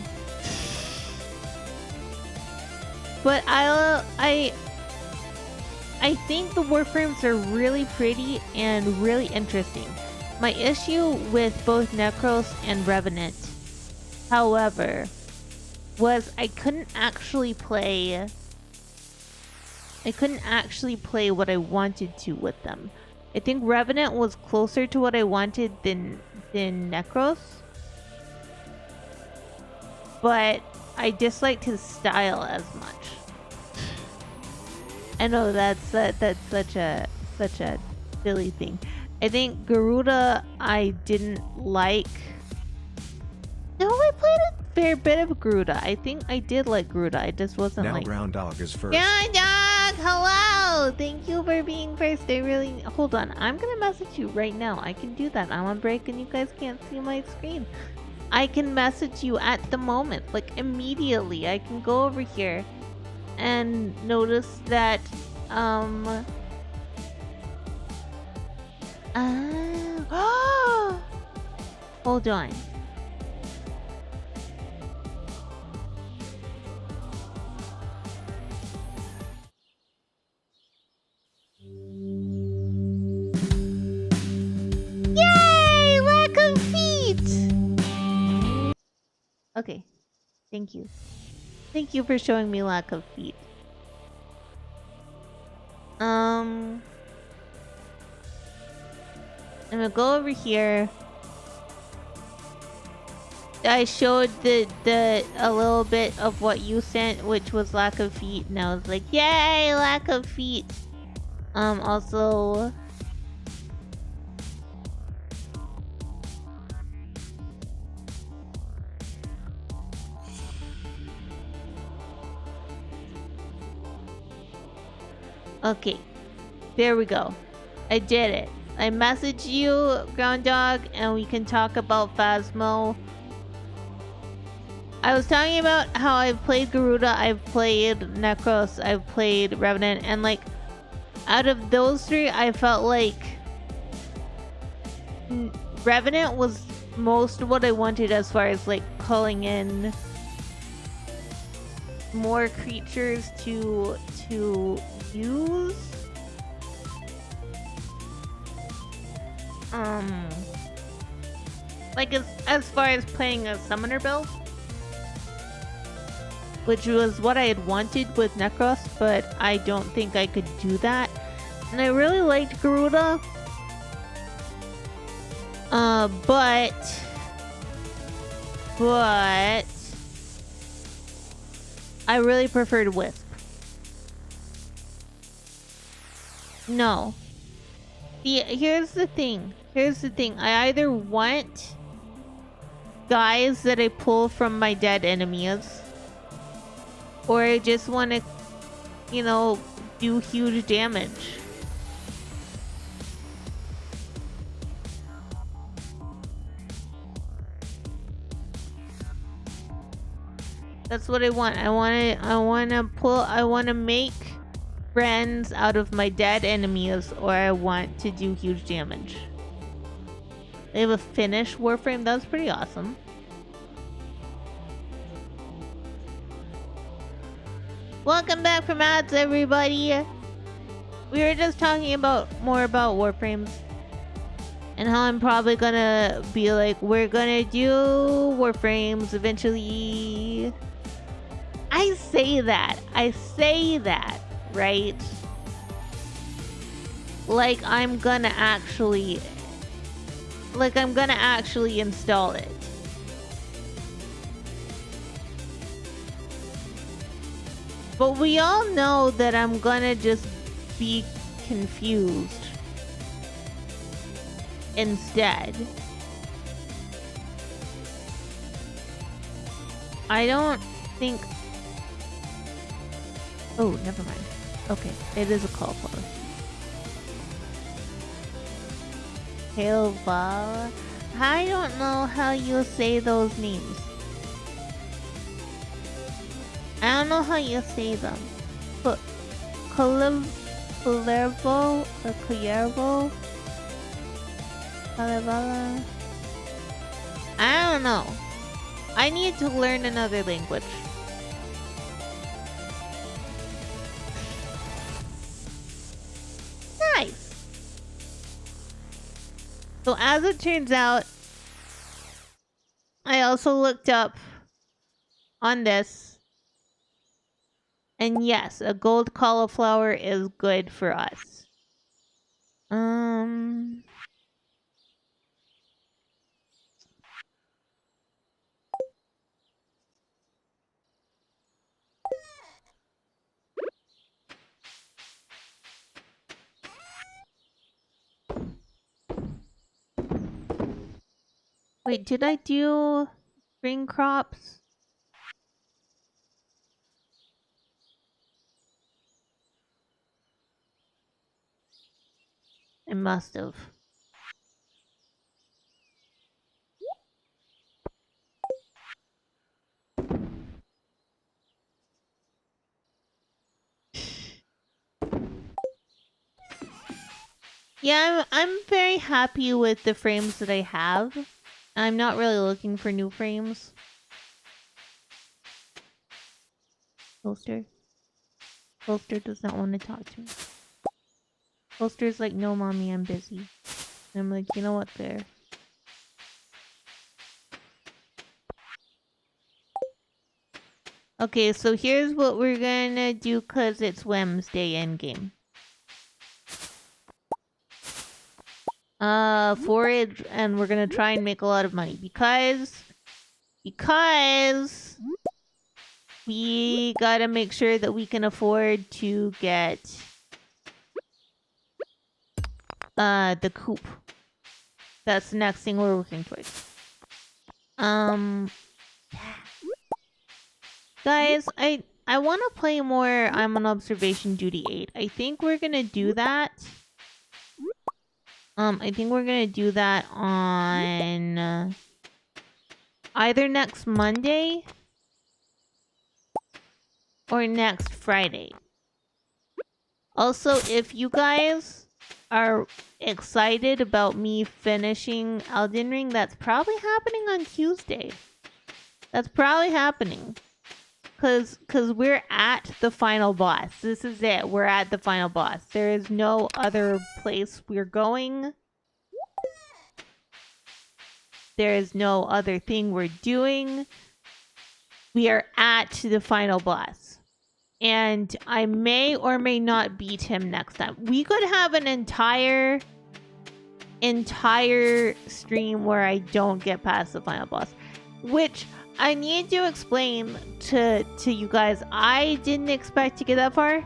But I think the Warframes are really pretty and really interesting. My issue with both Necros and Revenant, however, was I couldn't actually play what I wanted to with them. I think Revenant was closer to what I wanted than Necros. But I disliked his style as much. I know that's such a silly thing. I think Garuda I didn't like. No, I played a fair bit of Garuda. I think I did like Garuda. I just wasn't Now like. Ground Dog is first. Ground Dog, hello! Thank you for being first. I really hold on. I'm gonna message you right now. I can do that. I'm on break and you guys can't see my screen. I can message you at the moment, like immediately. I can go over here and notice that hold on. Yay! Lack of feet! Okay. Thank you. Thank you for showing me lack of feet. I'm gonna go over here. I showed the a little bit of what you sent, which was lack of feet, and I was like, yay, lack of feet. Also okay, there we go. I did it. I messaged you, Ground Dog, and we can talk about Phasmo. I was talking about how I've played Garuda, I've played Necros, I've played Revenant, and like, out of those three, I felt like Revenant was most what I wanted as far as like calling in more creatures to use. Like as far as playing a summoner build, which was what I had wanted with Necros, but I don't think I could do that. And I really liked Garuda, but I really preferred Wisp. No. Here's the thing. I either want guys that I pull from my dead enemies, or I just want to, do huge damage. That's what I want. I want to make friends out of my dead enemies, or I want to do huge damage. They have a Finnish Warframe. That's pretty awesome. Welcome back from ads, everybody. We were just talking more about Warframes, and how I'm probably gonna be like, we're gonna do Warframes eventually. I say that, right? Like I'm gonna actually install it. But we all know that I'm gonna just be confused instead. I don't think... Oh, never mind. Okay, it is a cauliflower. Hailval. I don't know how you say those names. I don't know how you say them. But Cuervo or Cuervo? Calavala? I don't know. I need to learn another language. Nice. So as it turns out, I also looked up on this. And yes, a gold cauliflower is good for us. Wait, did I do spring crops? I must have. Yeah, I'm very happy with the frames that I have. I'm not really looking for new frames. Holster. Holster does not want to talk to me. Holster's like, no, mommy, I'm busy. And I'm like, you know what, fair. Okay, so here's what we're gonna do because it's Wednesday endgame. Forage, and we're gonna try and make a lot of money because we gotta make sure that we can afford to get the coop. That's the next thing we're working towards. Guys, I want to play more I'm on Observation Duty 8. I think we're gonna do that. I think we're gonna do that on either next Monday or next Friday. Also, if you guys are excited about me finishing Elden Ring, that's probably happening on Tuesday. That's probably happening. Cause we're at the final boss. This is it. We're at the final boss. There is no other place we're going. There is no other thing we're doing. We are at the final boss. And I may or may not beat him next time. We could have an entire stream where I don't get past the final boss. Which I need to explain to you guys. I didn't expect to get that far.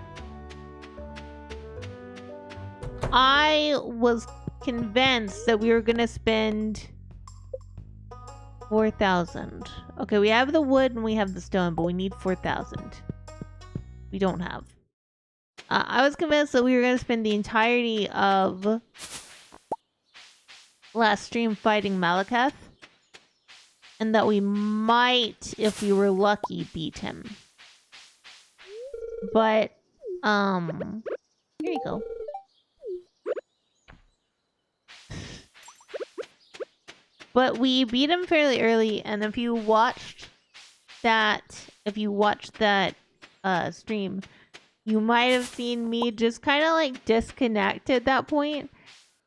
I was convinced that we were gonna spend 4,000. Okay, we have the wood and we have the stone, but we need 4,000. We don't have. I was convinced that we were gonna spend the entirety of last stream fighting Malekith. And that we might, if we were lucky, beat him. But, here you go. But we beat him fairly early, and if you watched that stream, you might have seen me just kind of like disconnect at that point.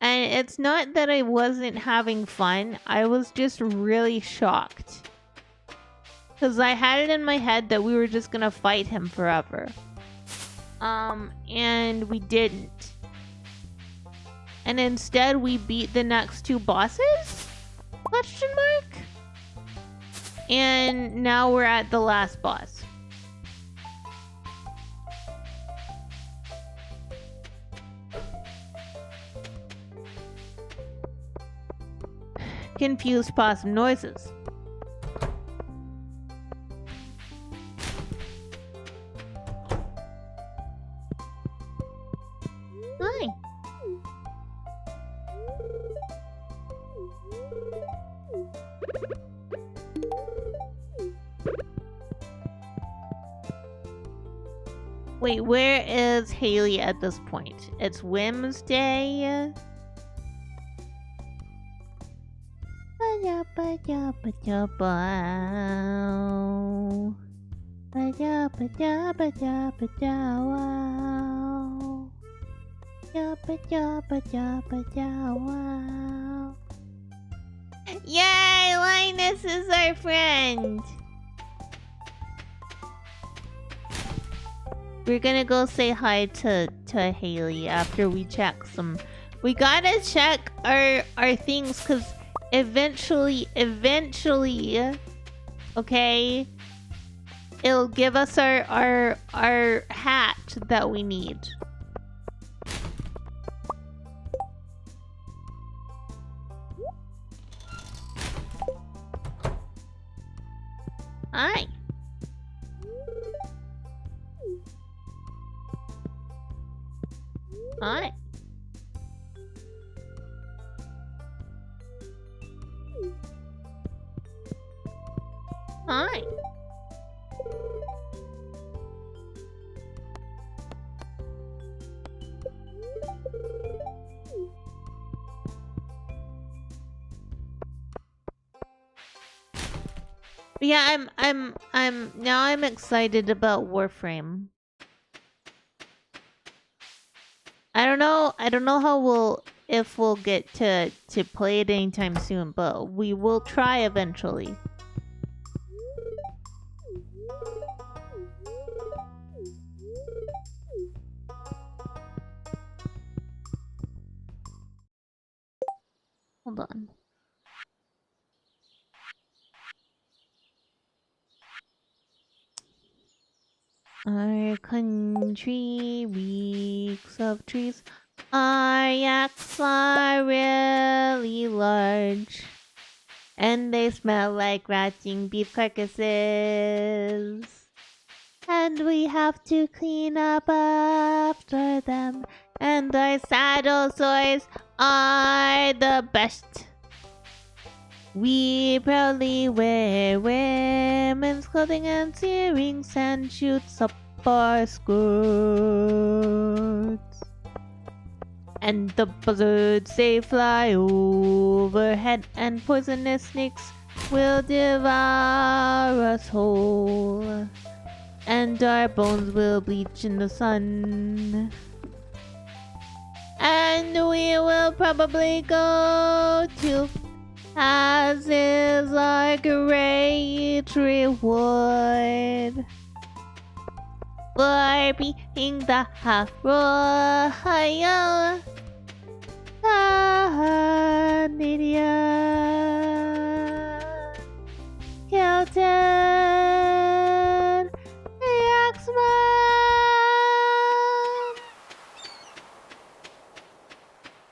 And it's not that I wasn't having fun. I was just really shocked. Because I had it in my head that we were just going to fight him forever. And we didn't. And instead we beat the next two bosses? Question mark? And now we're at the last boss. Confused possum noises. Wait, where is Haley at this point? It's Wednesday. Yay! Linus is our friend! We're gonna go say hi to Haley after we check some... We gotta check our things, cause eventually, okay, it'll give us our hat that we need. Hi. Hi. Hi. Yeah, I'm excited about Warframe. I don't know how if we'll get to play it anytime soon, but we will try eventually. Hold on. Our country reeks of trees. Our yaks are really large. And they smell like rotting beef carcasses. And we have to clean up after them. And our saddle sores are the best. We proudly wear women's clothing and earrings and shoots up our skirts. And the buzzards they fly overhead, and poisonous snakes will devour us whole. And our bones will bleach in the sun. And we will probably go to, as is our great reward for being the royal Canadian Kilton Yaxman.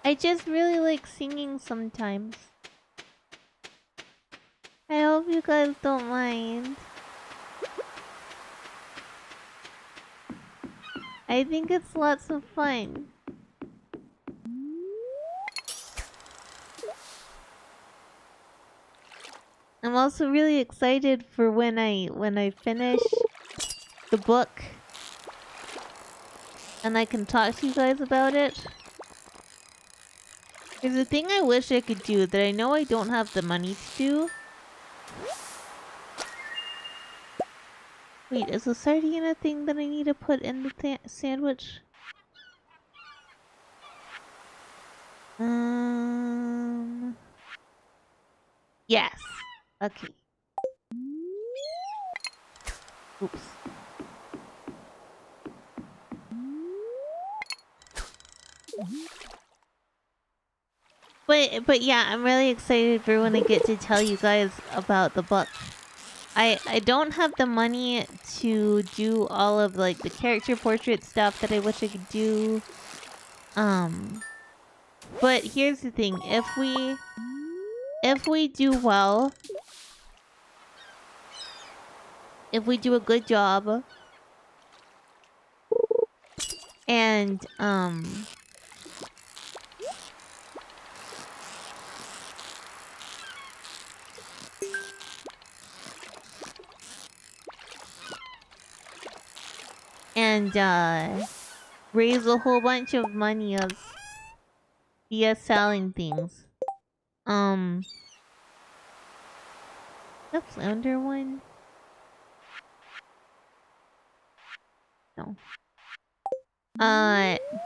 I just really like singing sometimes. I hope you guys don't mind. I think it's lots of fun. I'm also really excited for when I finish the book and I can talk to you guys about it. There's a thing I wish I could do that I know I don't have the money to do. Wait, is the sardine a thing that I need to put in the sandwich? Yes. Okay. Oops. But yeah, I'm really excited for when I get to tell you guys about the book. I don't have the money to do all of like the character portrait stuff that I wish I could do. But here's the thing, if we do well, if we do a good job, and and raise a whole bunch of money via selling things. The flounder one? No.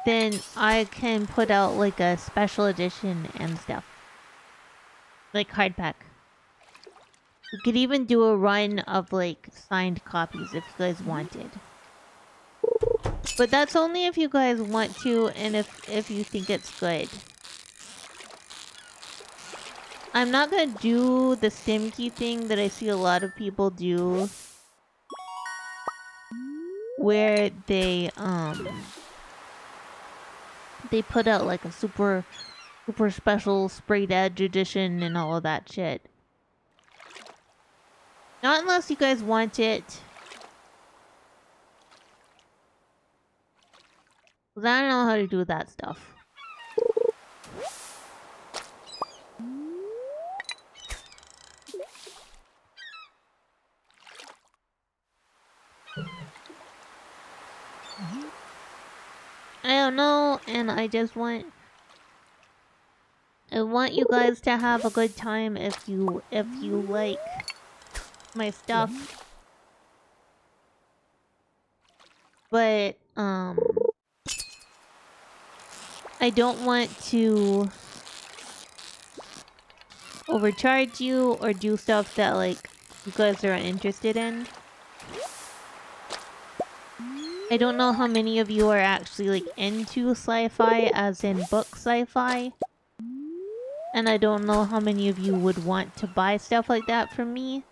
Then I can put out like a special edition and stuff. Like hardback. We could even do a run of like signed copies if you guys wanted. But that's only if you guys want to and if you think it's good. I'm not gonna do the Stimkey thing that I see a lot of people do. Where they put out like a super special sprayed edge edition and all of that shit. Not unless you guys want it. 'Cause I don't know how to do that stuff. I don't know, and I want you guys to have a good time if you like my stuff. But I don't want to overcharge you or do stuff that like you guys are interested in. I don't know how many of you are actually like into sci-fi as in book sci-fi. And I don't know how many of you would want to buy stuff like that from me.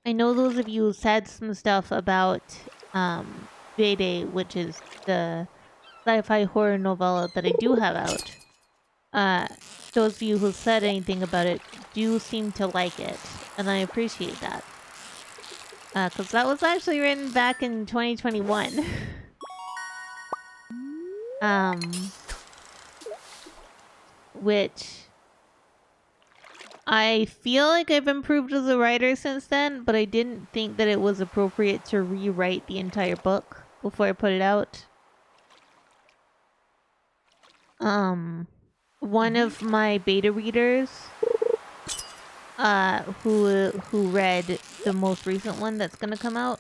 I know those of you said some stuff about Vede, which is the sci-fi horror novella that I do have out. Those of you who said anything about it do seem to like it, and I appreciate that. Because that was actually written back in 2021. Which I feel like I've improved as a writer since then, but I didn't think that it was appropriate to rewrite the entire book before I put it out. One of my beta readers, who read the most recent one that's gonna come out,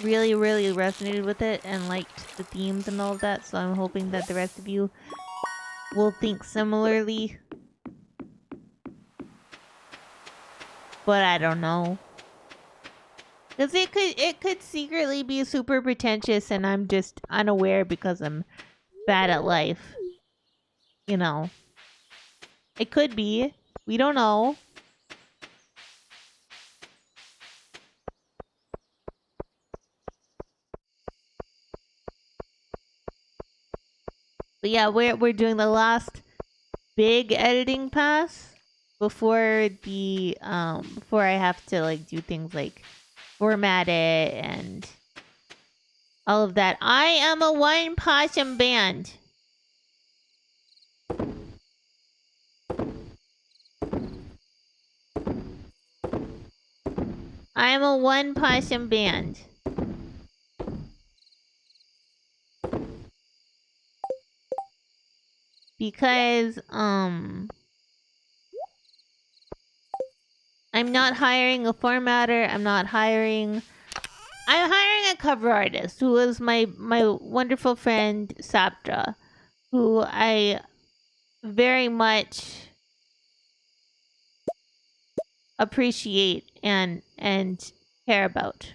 really resonated with it and liked the themes and all of that, so I'm hoping that the rest of you will think similarly. But I don't know. Because it could secretly be super pretentious and I'm just unaware because I'm bad at life. You know. It could be. We don't know. But yeah, we're doing the last big editing pass before the before I have to like do things like format it and all of that. I am a one possum band. I am a one possum band. Because I'm not hiring a formatter. I'm hiring a cover artist who is my wonderful friend Saptra, who I very much appreciate and care about.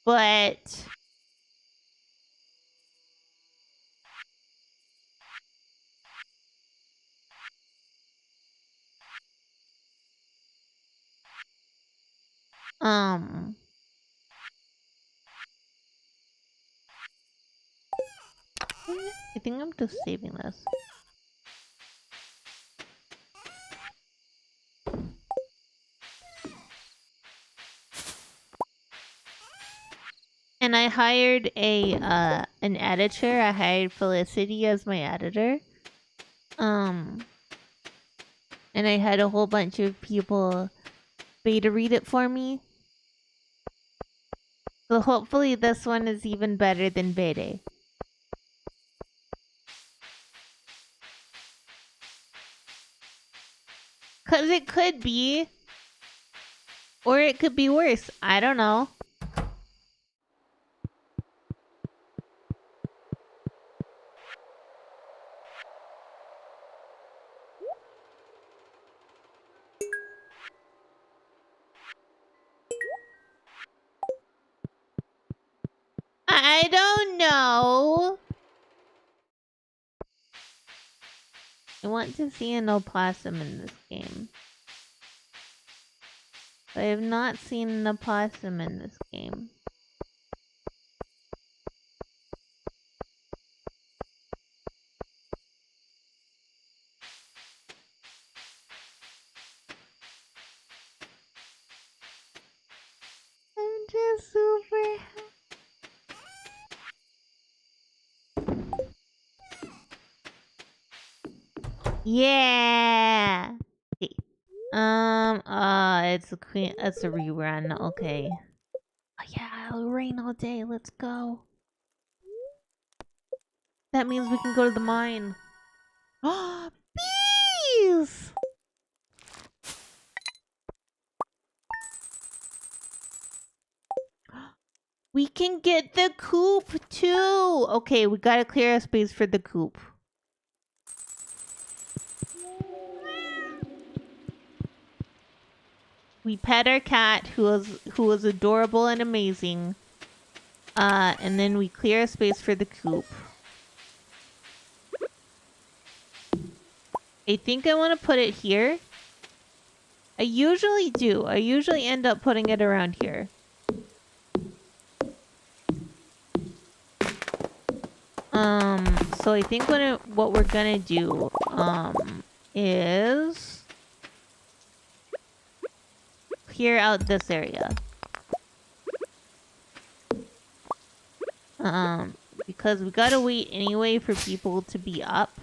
But I think I'm just saving this. And I hired an editor. I hired Felicity as my editor. And I had a whole bunch of people beta read it for me. So hopefully this one is even better than beta. Cause it could be. Or it could be worse. I don't know. I don't know. I want to see an opossum in this game. I have not seen an opossum in this game. I'm just super happy. Yeah. Okay. It's a queen. It's a rerun. Okay. Oh, yeah, it'll rain all day. Let's go. That means we can go to the mine. Oh, bees! We can get the coop too. Okay, we gotta clear a space for the coop. We pet our cat, who was adorable and amazing. And then we clear a space for the coop. I think I want to put it here. I usually do. I usually end up putting it around here. So I think what we're gonna do, is clear out this area. Because we gotta wait anyway for people to be up.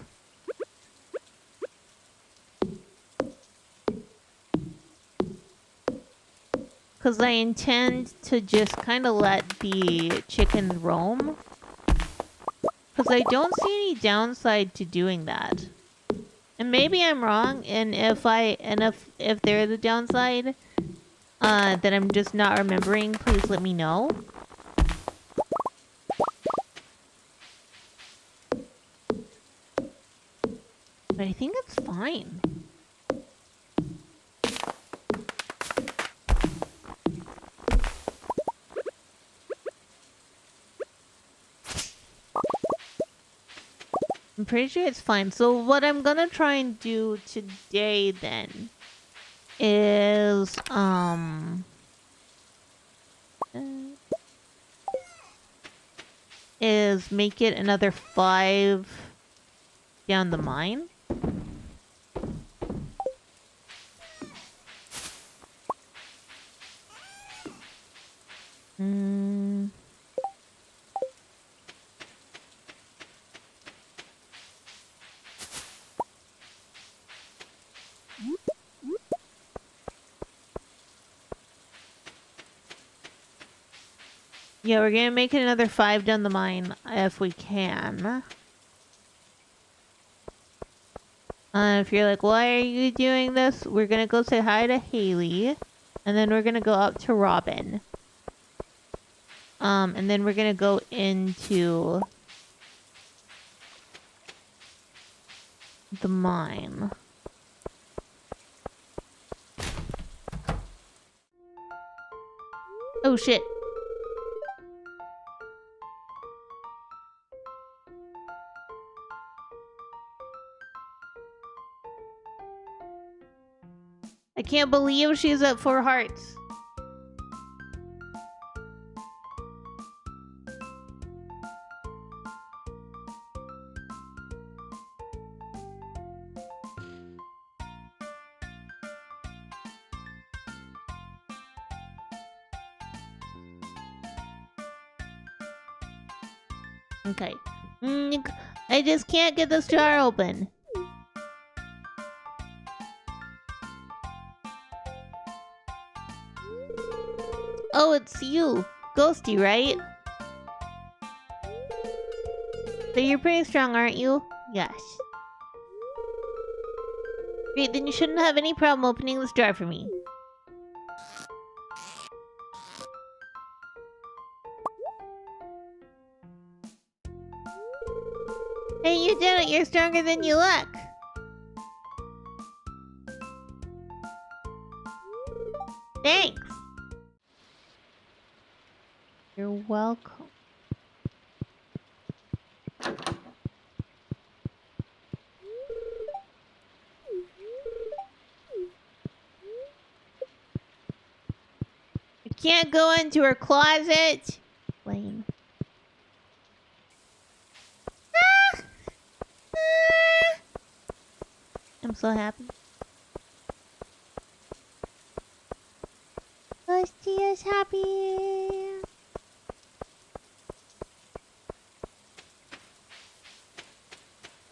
Because I intend to just kind of let the chickens roam. Because I don't see any downside to doing that. And maybe I'm wrong, and if there is a downside that I'm just not remembering, please let me know. But I think it's fine. I'm pretty sure it's fine. So what I'm gonna try and do today then is make it another 5 down the mine. Yeah, we're gonna make it another 5 down the mine if we can. If you're like, why are you doing this? We're gonna go say hi to Haley. And then we're gonna go up to Robin. And then we're gonna go into the mine. Oh shit. I can't believe she's at 4 hearts. Okay. I just can't get this jar open. Oh, it's you. Ghostie, right? So you're pretty strong, aren't you? Yes. Great, then you shouldn't have any problem opening this jar for me. Hey, you did it! You're stronger than you look! Thanks! You're welcome. I can't go into her closet! Lame. I'm so happy. Ghostie is happy.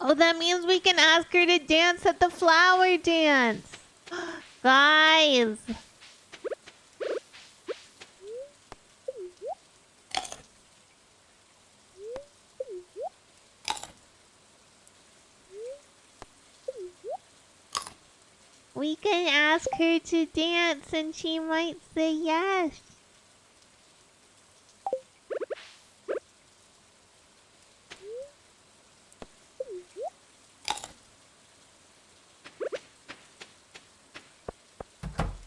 Oh, that means we can ask her to dance at the flower dance. Guys. We can ask her to dance and she might say yes.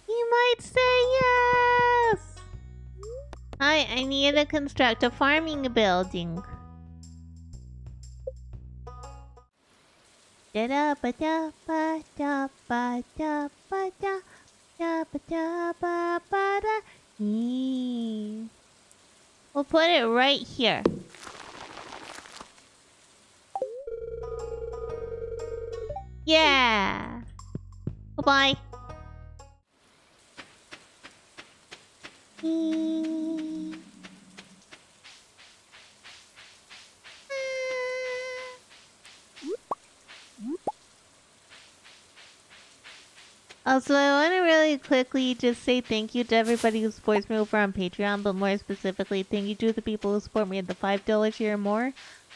He might say yes. Hi, I need to construct a farming building. Da da ba da ba da ba da ba da da ba da ba ba da. We'll put it right here. Yeah. Bye-bye. Also, I want to really quickly just say thank you to everybody who supports me over on Patreon, but more specifically, thank you to the people who support me at the $5 tier or more,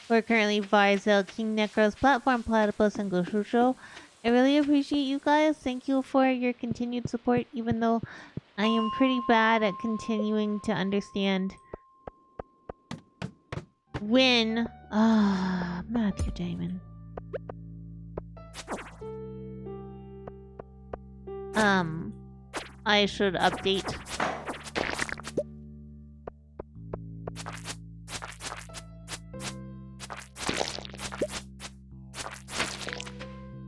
who are currently Vizel, King Necros, Platform Platypus, and Goshusho. I really appreciate you guys. Thank you for your continued support, even though I am pretty bad at continuing to understand when... Matthew Damon. I should update.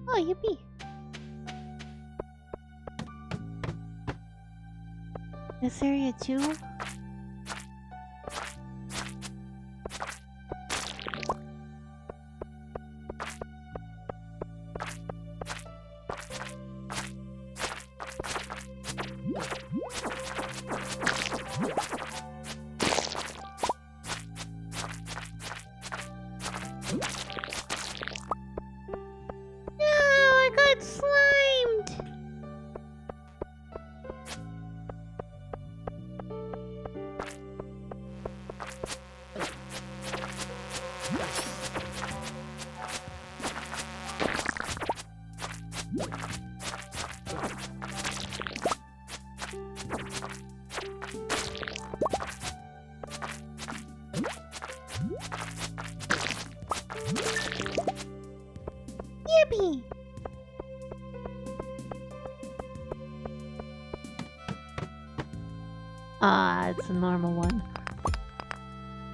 Oh, yippee. This area too? Yippee! It's a normal one.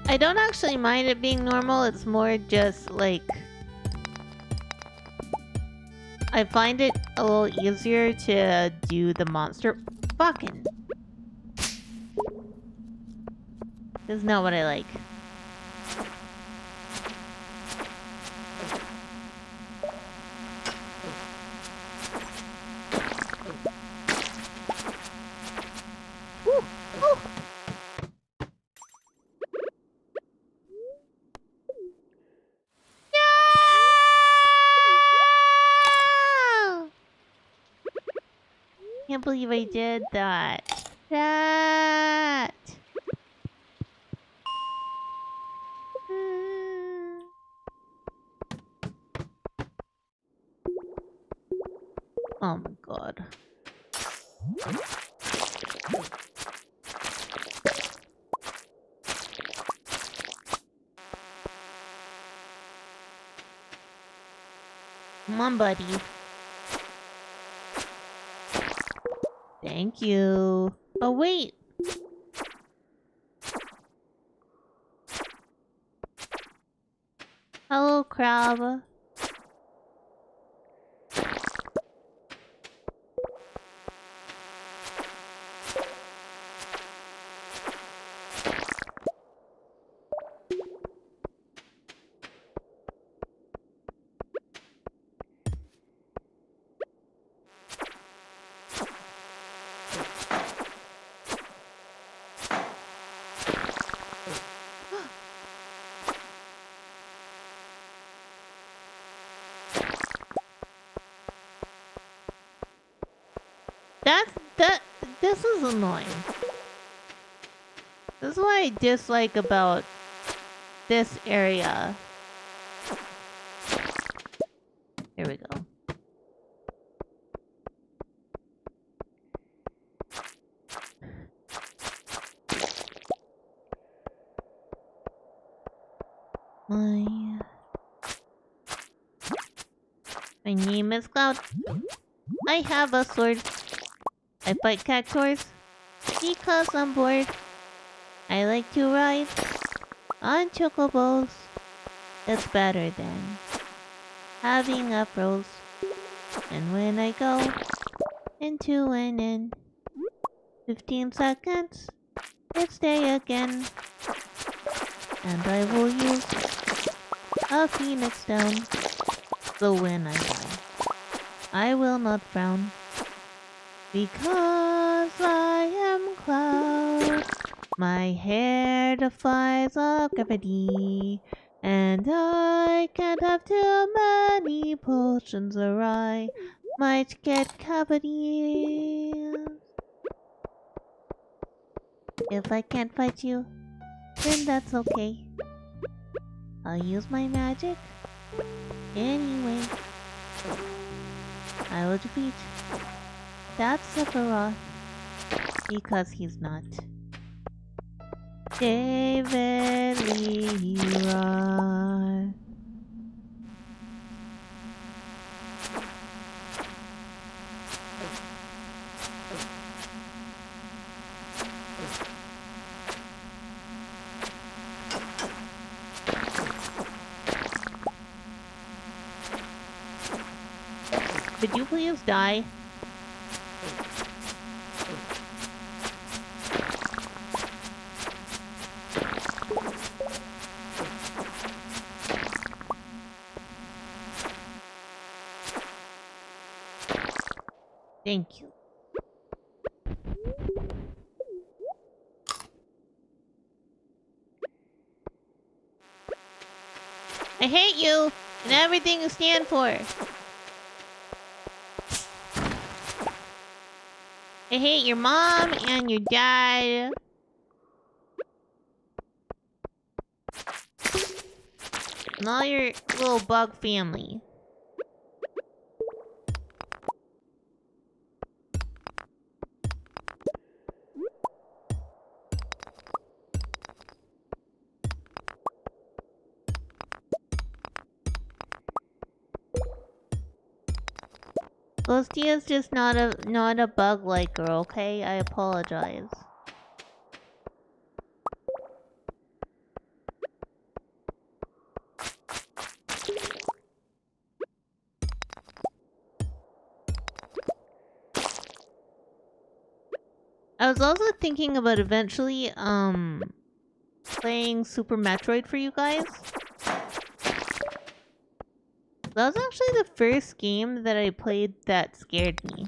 I don't actually mind it being normal, it's more just like... I find it a little easier to do the monster... Fucking... This is not what I like. can't believe I did that. That. Oh my god. Come on, buddy. Thank you. Oh, wait. Hello, crab. This is annoying. This is what I dislike about this area. Here we go. My name is Cloud. I have a sword. I fight cactuars because I'm bored. I like to ride on chocobos. It's better than having afros. And when I go into an inn, 15 seconds, it's day again. And I will use a phoenix down. So when I die, I will not frown. Because I am Cloud, my hair defies all gravity, and I can't have too many potions or I might get cavities. If I can't fight you, then that's okay. I'll use my magic anyway. I will defeat that Sephiroth because he's not David Leroy. Could you please die? Thank you. I hate you and everything you stand for. I hate your mom and your dad. And all your little bug family. Ghostie is just not a bug-like girl, okay? I apologize. I was also thinking about eventually, playing Super Metroid for you guys. That was actually the first game that I played that scared me.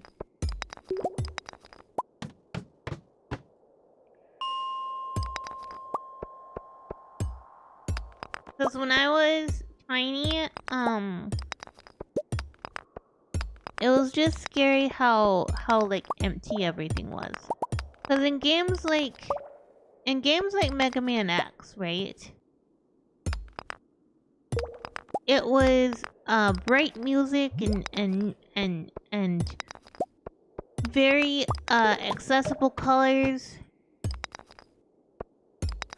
Because when I was tiny, it was just scary how like empty everything was. Because in games like Mega Man X, right? It was bright music and very accessible colors,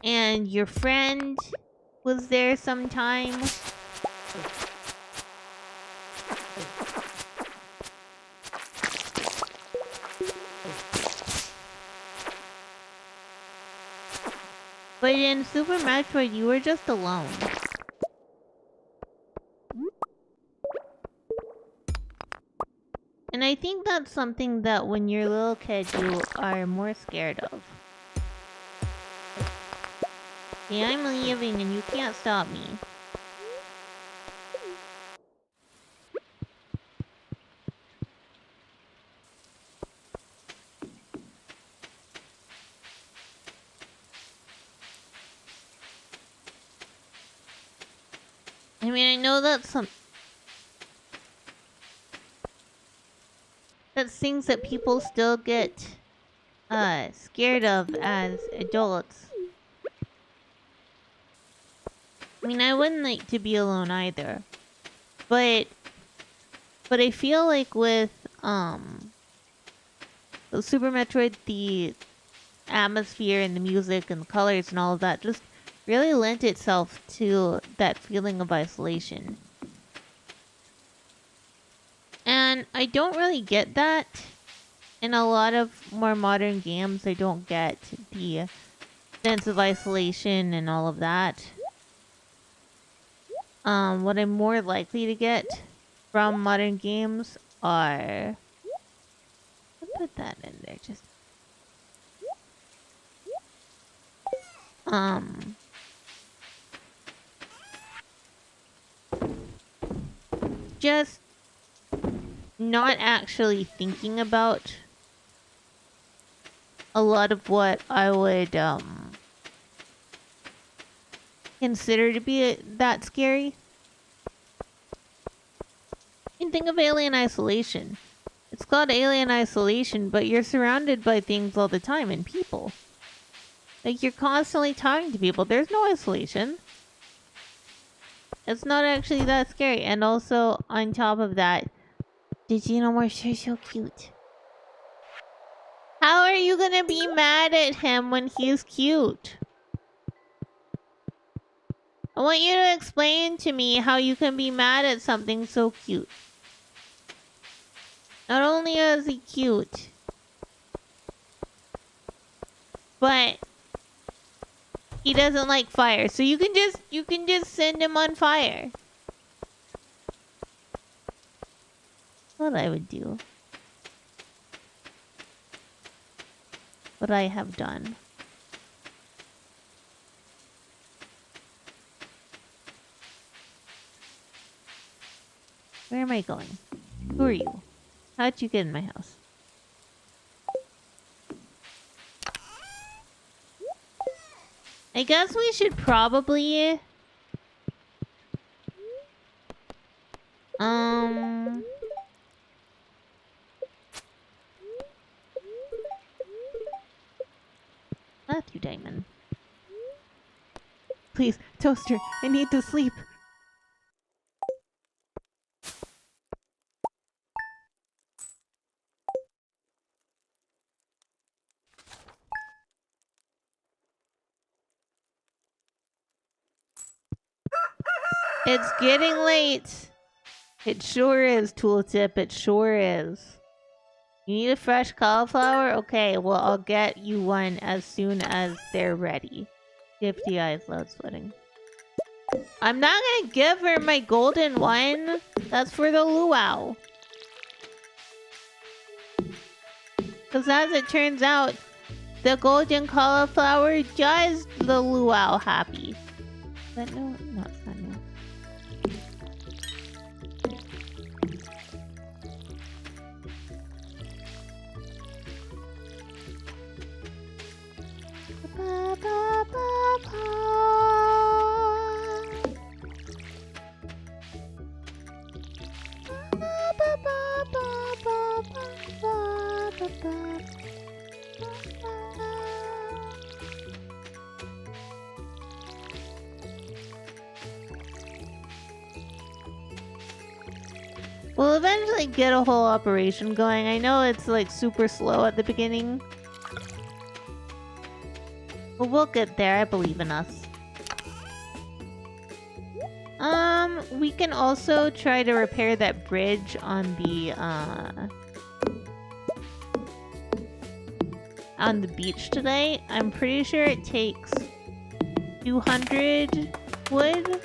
and your friend was there sometimes. But in Super Metroid, you were just alone. And I think that's something that when you're a little kid, you are more scared of. Yeah, I'm leaving and you can't stop me. I mean, I know that's that's things that people still get scared of as adults. I mean, I wouldn't like to be alone either. But I feel like with Super Metroid, the atmosphere and the music and the colors and all of that just really lent itself to that feeling of isolation. And I don't really get that in a lot of more modern games. I don't get the sense of isolation and all of that. What I'm more likely to get from modern games are... I'll put that in there, just... Just not actually thinking about a lot of what I would consider to be that scary. And think of Alien Isolation. It's called Alien Isolation, but you're surrounded by things all the time and people. Like, you're constantly talking to people. There's no isolation. It's not actually that scary. And also, on top of that, the Xenomorphs are so cute. How are you gonna be mad at him when he's cute? I want you to explain to me how you can be mad at something so cute. Not only is he cute, but he doesn't like fire. So you can just send him on fire. What I would do. What I have done. Where am I going? Who are you? How'd you get in my house? I guess we should probably... Matthew Diamond. Please, Toaster, I need to sleep. It's getting late. It sure is, Tooltip. It sure is. You need a fresh cauliflower? Okay, well, I'll get you one as soon as they're ready. Gifty eyes, loud sweating. I'm not gonna give her my golden one. That's for the luau. Because as it turns out, the golden cauliflower does the luau happy. But no, no, it's not new. Ba, ba, ba, ba. Ba, ba, ba, ba. We'll eventually get a whole operation going. I know it's like super slow at the beginning. But we'll get there, I believe in us. We can also try to repair that bridge on the beach today. I'm pretty sure it takes 200 wood,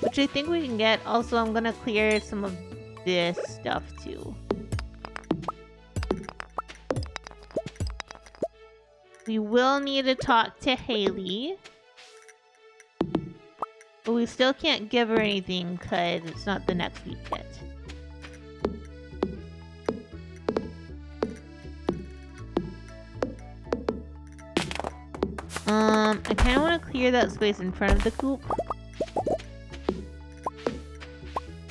which I think we can get. Also, I'm gonna clear some of this stuff too. We will need to talk to Haley. But we still can't give her anything because it's not the next week yet. I kind of want to clear that space in front of the coop.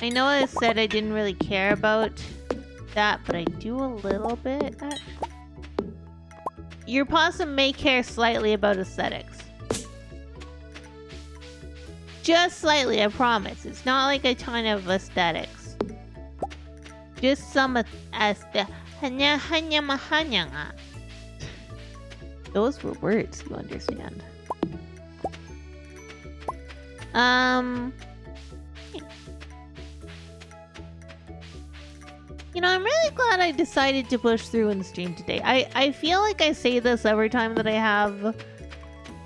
I know I said I didn't really care about that, but I do a little bit, actually. Your possum may care slightly about aesthetics. Just slightly, I promise. It's not like a ton of aesthetics. Just some aesthetics. Those were words, you understand. You know, I'm really glad I decided to push through and stream today. I feel like I say this every time that I have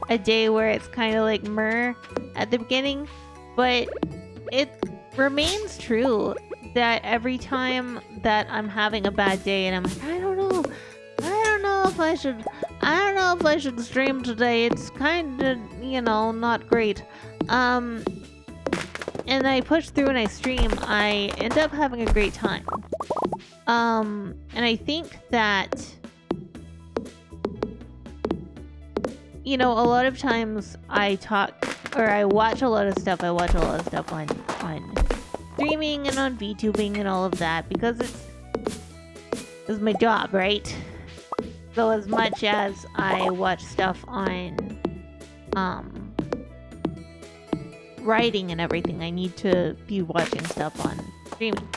a day where it's kind of like meh at the beginning, but it remains true that every time that I'm having a bad day and I'm like, I don't know if I should stream today. It's kind of, you know, not great. And I push through and I stream, I end up having a great time. And I think that, you know, a lot of times I watch a lot of stuff. I watch a lot of stuff on streaming and on VTubing and all of that because it's my job, right? So as much as I watch stuff on writing and everything, I need to be watching stuff on streaming.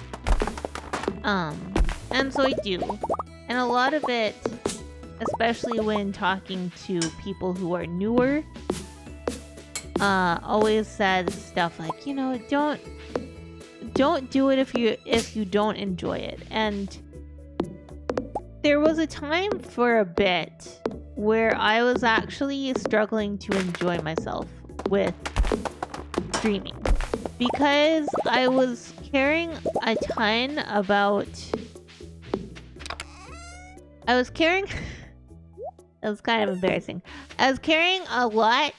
And so I do. And a lot of it, especially when talking to people who are newer, always says stuff like, you know, don't do it if you don't enjoy it. And there was a time for a bit where I was actually struggling to enjoy myself with streaming because I was caring a ton about that was kind of embarrassing. I was caring a lot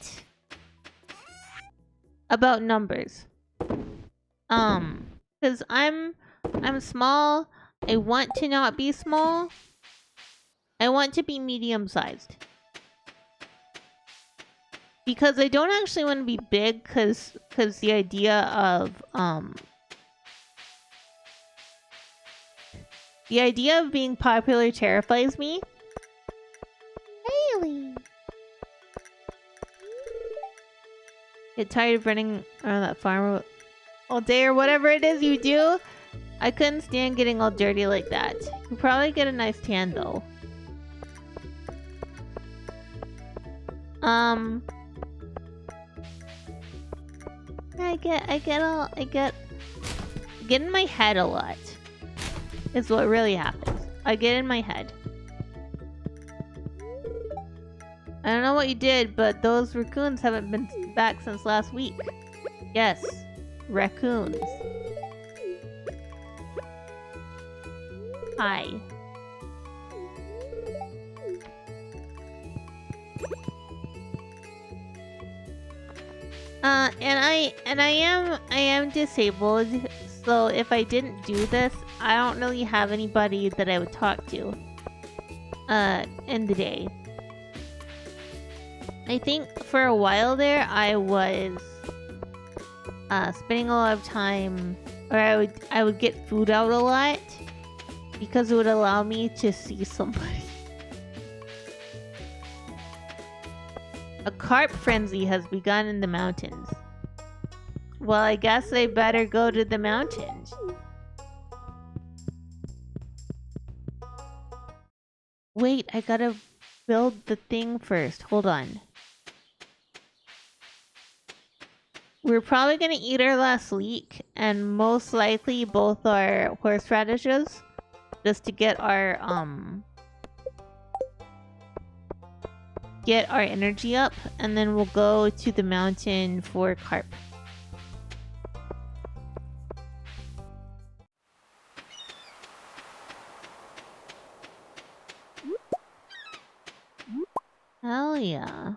about numbers. Because I'm small. I want to not be small. I want to be medium-sized. Because I don't actually want to be big, because the idea of being popular terrifies me. Haley! Get tired of running around that farm all day or whatever it is you do? I couldn't stand getting all dirty like that. You probably get a nice tan though. I get in my head a lot. Is what really happens. I get in my head. I don't know what you did, but those raccoons haven't been back since last week. Yes, raccoons. Hi. And I am disabled, so if I didn't do this, I don't really have anybody that I would talk to in the day. I think for a while there I was spending a lot of time, or I would get food out a lot because it would allow me to see somebody. A carp frenzy has begun in the mountains. Well, I guess I better go to the mountains. Wait, I gotta build the thing first. Hold on. We're probably gonna eat our last leek, and most likely both our horseradishes, just to get our energy up, and then we'll go to the mountain for carp. Hell yeah.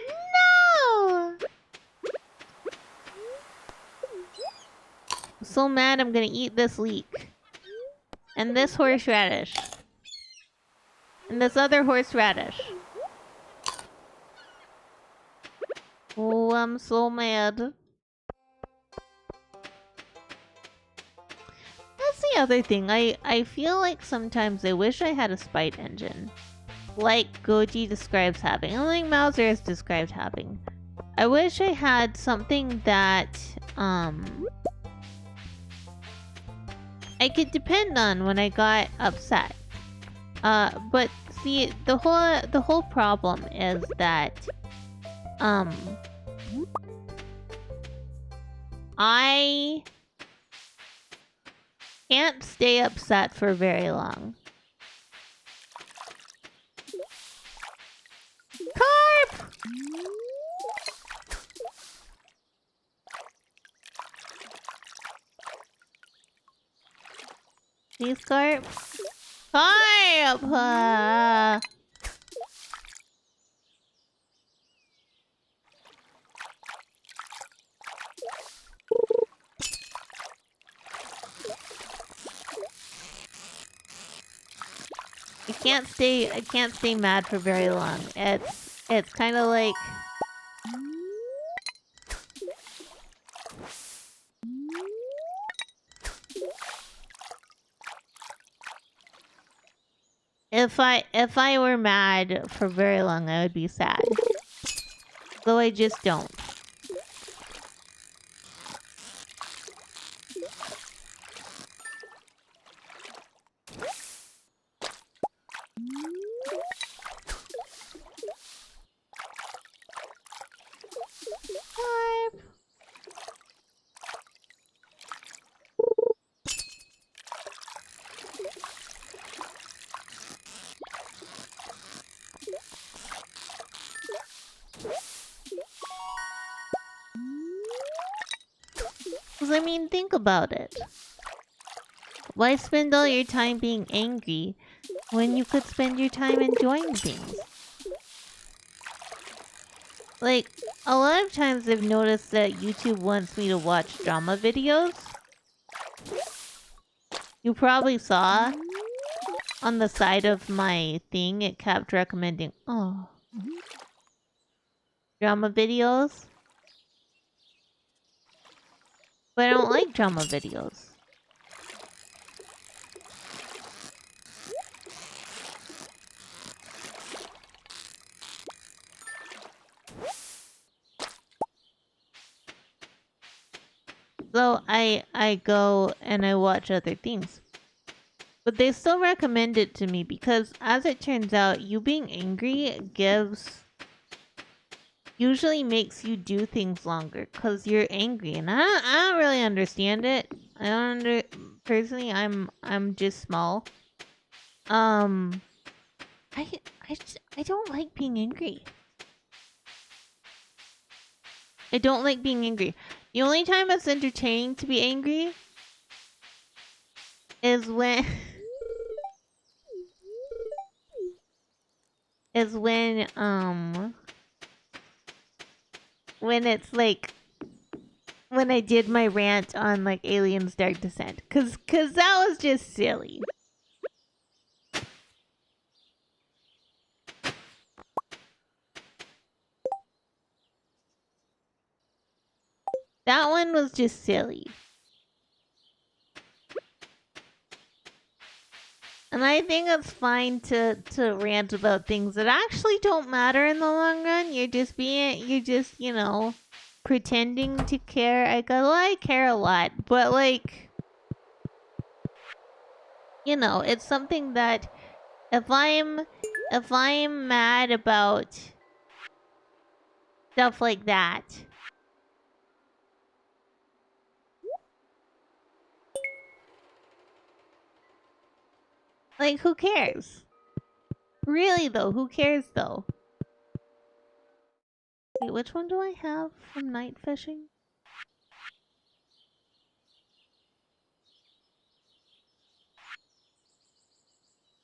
No! I'm so mad I'm gonna eat this leek. And this horseradish. And this other horseradish. Oh, I'm so mad. That's the other thing. I feel like sometimes I wish I had a spite engine. Like Goji describes having. And like Mauser has described having. I wish I had something that I could depend on when I got upset. But see, the whole problem is that I can't stay upset for very long. Carp! Please, carp. Carp! I can't stay mad for very long. It's kind of like if I were mad for very long, I would be sad. Though I just don't. I mean, think about it. Why spend all your time being angry when you could spend your time enjoying things? Like, a lot of times I've noticed that YouTube wants me to watch drama videos. You probably saw on the side of my thing, it kept recommending, drama videos. But I don't like drama videos. So I go and I watch other things. But they still recommend it to me because, as it turns out, you being angry usually makes you do things longer because you're angry, and I don't really understand it. Personally, I'm just small. I don't like being angry. I don't like being angry. The only time it's entertaining to be angry is when when it's like when I did my rant on like Aliens Dark Descent, cause that was just silly. That one was just silly. And I think it's fine to rant about things that actually don't matter in the long run. You're just, you know, pretending to care. I care a lot, but like, you know, it's something that if I'm mad about stuff like that, like, who cares? Really though, who cares though? Wait, which one do I have from night fishing?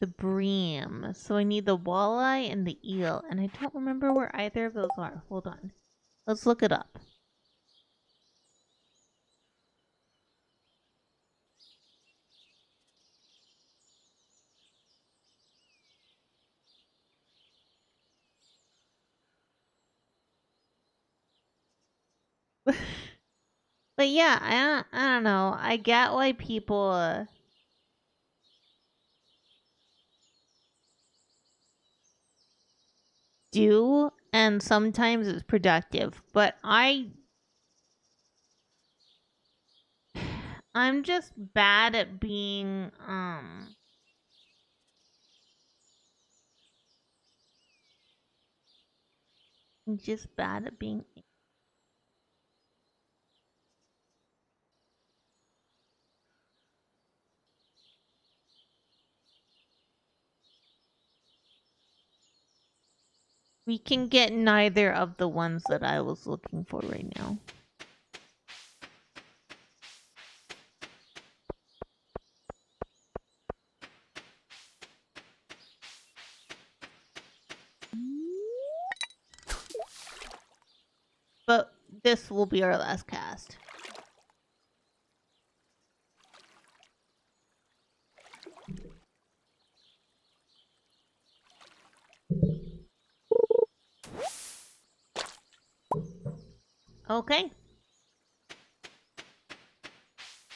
The bream. So I need the walleye and the eel, and I don't remember where either of those are. Hold on. Let's look it up. But yeah, I don't know. I get why people do, and sometimes it's productive, but I'm just bad at being I'm just bad at being. We can get neither of the ones that I was looking for right now. But this will be our last cast. Okay.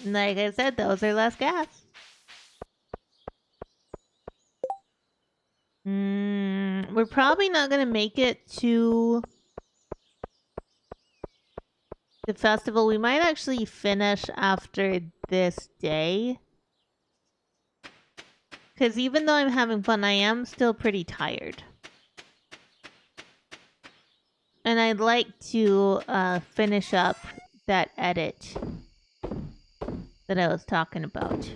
Like I said, that was our last cast. We're probably not gonna make it to the festival. We might actually finish after this day. Because even though I'm having fun, I am still pretty tired. And I'd like to finish up that edit that I was talking about.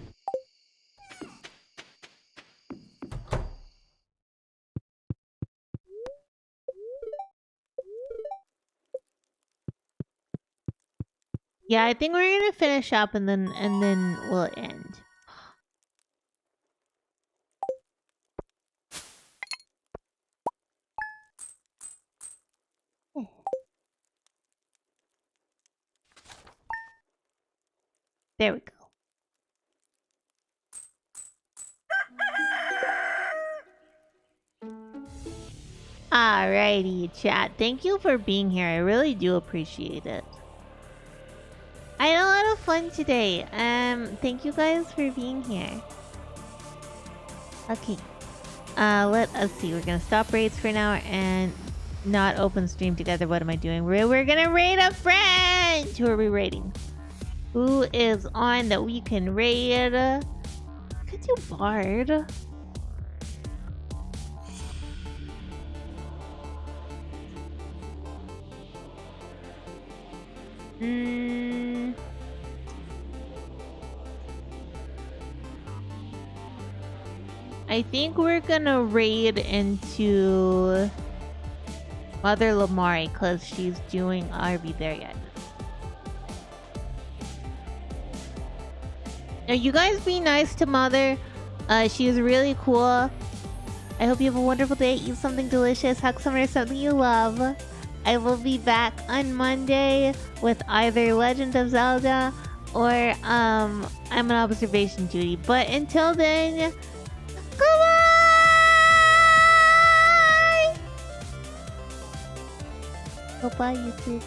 Yeah, I think we're gonna finish up and then we'll end. There we go. Alrighty, chat. Thank you for being here. I really do appreciate it. I had a lot of fun today. Thank you guys for being here. Okay. Let us see. We're gonna stop raids for now and not open stream together. What am I doing? We're gonna raid a friend! Who are we raiding? Who is on that we can raid? Could do Bard. I think we're gonna raid into Mother Lamari because she's doing Are We There Yet? Now you guys be nice to Mother. She's really cool. I hope you have a wonderful day. Eat something delicious. Hug someone or something you love. I will be back on Monday with either Legend of Zelda or I'm on observation duty. But until then, goodbye! Goodbye, YouTube.